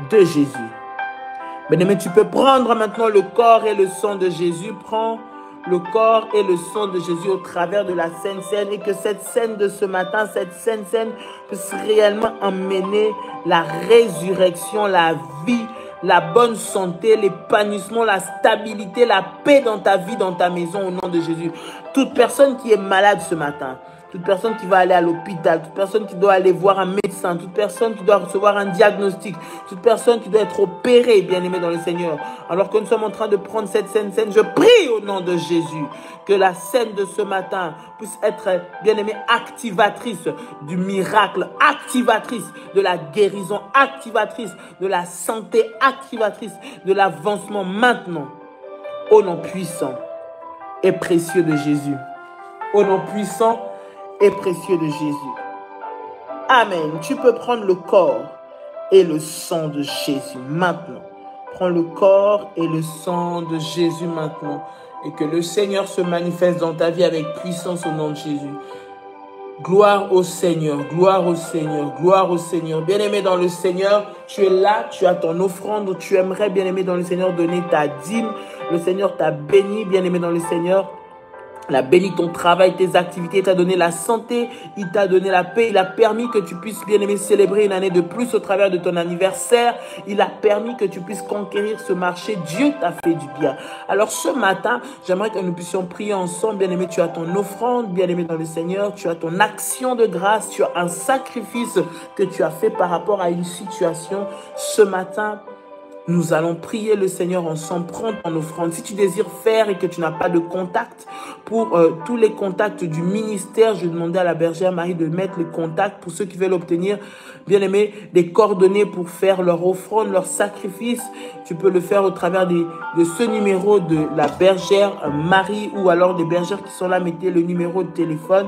de Jésus. Bien-aimé, tu peux prendre maintenant le corps et le sang de Jésus. Prends le corps et le sang de Jésus au travers de la Sainte Seine et que cette scène de ce matin, cette Sainte Seine puisse réellement emmener la résurrection, la vie, la bonne santé, l'épanouissement, la stabilité, la paix dans ta vie, dans ta maison au nom de Jésus. Toute personne qui est malade ce matin, toute personne qui va aller à l'hôpital, toute personne qui doit aller voir un médecin, toute personne qui doit recevoir un diagnostic, toute personne qui doit être opérée, bien-aimée dans le Seigneur. Alors que nous sommes en train de prendre cette scène, je prie au nom de Jésus que la scène de ce matin puisse être, bien-aimée, activatrice du miracle, activatrice de la guérison, activatrice de la santé, activatrice de l'avancement maintenant. Au nom puissant et précieux de Jésus. Au nom puissant et précieux de Jésus. Amen. Tu peux prendre le corps et le sang de Jésus maintenant. Prends le corps et le sang de Jésus maintenant. Et que le Seigneur se manifeste dans ta vie avec puissance au nom de Jésus. Gloire au Seigneur, gloire au Seigneur, gloire au Seigneur. Bien-aimé dans le Seigneur, tu es là, tu as ton offrande. Tu aimerais, bien-aimé dans le Seigneur, donner ta dîme. Le Seigneur t'a béni, bien-aimé dans le Seigneur. Il a béni ton travail, tes activités, il t'a donné la santé, il t'a donné la paix, il a permis que tu puisses, bien aimé, célébrer une année de plus au travers de ton anniversaire. Il a permis que tu puisses conquérir ce marché. Dieu t'a fait du bien. Alors ce matin, j'aimerais que nous puissions prier ensemble. Bien aimé, tu as ton offrande, bien aimé dans le Seigneur, tu as ton action de grâce, tu as un sacrifice que tu as fait par rapport à une situation. Ce matin, nous allons prier le Seigneur ensemble, prendre ton offrande. Si tu désires faire et que tu n'as pas de contact, pour tous les contacts du ministère, je vais demander à la bergère Marie de mettre les contacts pour ceux qui veulent obtenir, bien aimé, des coordonnées pour faire leur offrande, leur sacrifice. Tu peux le faire au travers de ce numéro de la bergère Marie ou alors des bergères qui sont là, mettez le numéro de téléphone.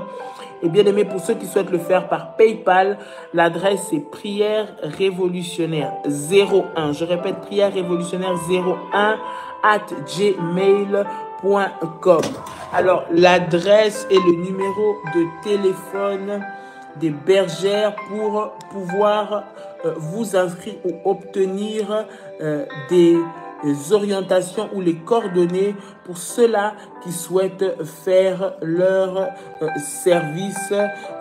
Et bien aimé, pour ceux qui souhaitent le faire par PayPal, l'adresse est prière révolutionnaire 01. Je répète, prière révolutionnaire 01@gmail.com. Alors, l'adresse et le numéro de téléphone des bergères pour pouvoir vous inscrire ou obtenir des orientations ou les coordonnées pour ceux-là qui souhaitent faire leur service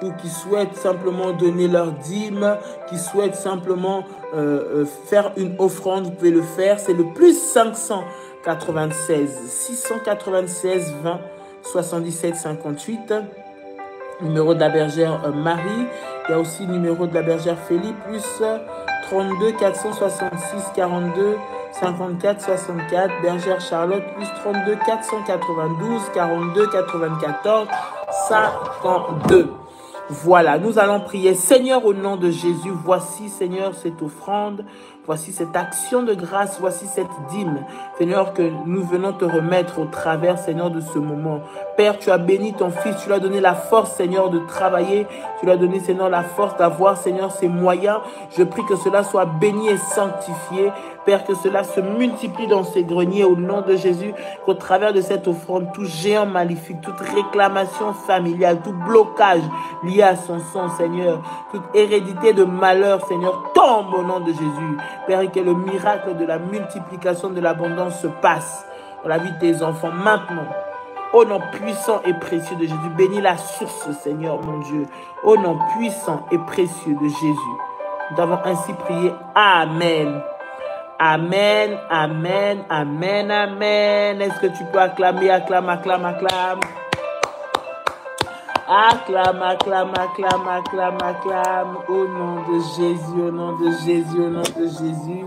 ou qui souhaitent simplement donner leur dîme, qui souhaitent simplement faire une offrande. Vous pouvez le faire, c'est le plus 596 696 20 77 58. Numéro de la bergère Marie. Il y a aussi le numéro de la bergère Philippe, plus 32 466 42 54 64. Bergère Charlotte, plus 32 492 42 94 52. Voilà, nous allons prier. Seigneur, au nom de Jésus, voici, Seigneur, cette offrande, voici cette action de grâce, voici cette dîme, Seigneur, que nous venons te remettre au travers, Seigneur, de ce moment. Père, tu as béni ton Fils, tu lui as donné la force, Seigneur, de travailler, tu lui as donné, Seigneur, la force d'avoir, Seigneur, ces moyens. Je prie que cela soit béni et sanctifié. Père, que cela se multiplie dans ces greniers au nom de Jésus, qu'au travers de cette offrande, tout géant maléfique, toute réclamation familiale, tout blocage lié à son sang, Seigneur, toute hérédité de malheur, Seigneur, tombe au nom de Jésus. Père, et que le miracle de la multiplication de l'abondance se passe dans la vie de tes enfants maintenant. Au nom puissant et précieux de Jésus, bénis la source, Seigneur mon Dieu. Au nom puissant et précieux de Jésus, nous avons ainsi prié. Amen. Amen, amen, amen, amen. Est-ce que tu peux acclamer, acclame, acclame, acclame. Acclame, acclame, acclame, acclame, acclame. Au nom de Jésus, au nom de Jésus, au nom de Jésus.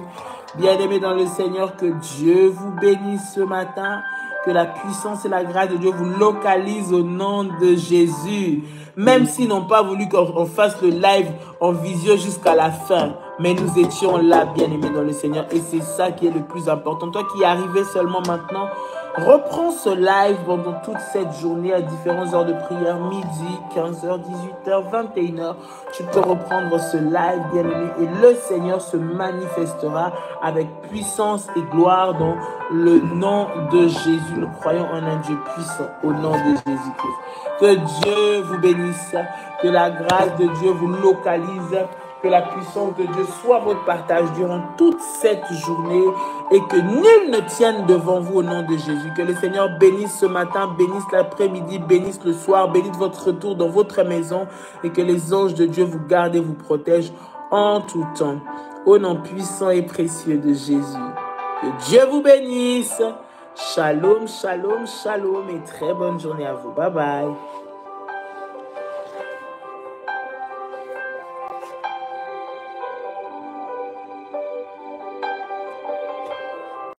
Bien-aimés dans le Seigneur, que Dieu vous bénisse ce matin. Que la puissance et la grâce de Dieu vous localisent au nom de Jésus. Même s'ils n'ont pas voulu qu'on fasse le live en visio jusqu'à la fin. Mais nous étions là, bien-aimés dans le Seigneur. Et c'est ça qui est le plus important. Toi qui es arrivé seulement maintenant, reprends ce live pendant toute cette journée à différentes heures de prière. Midi, 15h, 18h, 21h. Tu peux reprendre ce live, bien-aimé. Et le Seigneur se manifestera avec puissance et gloire dans le nom de Jésus. Nous croyons en un Dieu puissant au nom de Jésus-Christ. Que Dieu vous bénisse. Que la grâce de Dieu vous localise. Que la puissance de Dieu soit votre partage durant toute cette journée et que nul ne tienne devant vous au nom de Jésus. Que le Seigneur bénisse ce matin, bénisse l'après-midi, bénisse le soir, bénisse votre retour dans votre maison et que les anges de Dieu vous gardent et vous protègent en tout temps. Au nom puissant et précieux de Jésus. Que Dieu vous bénisse. Shalom, shalom, shalom et très bonne journée à vous. Bye bye.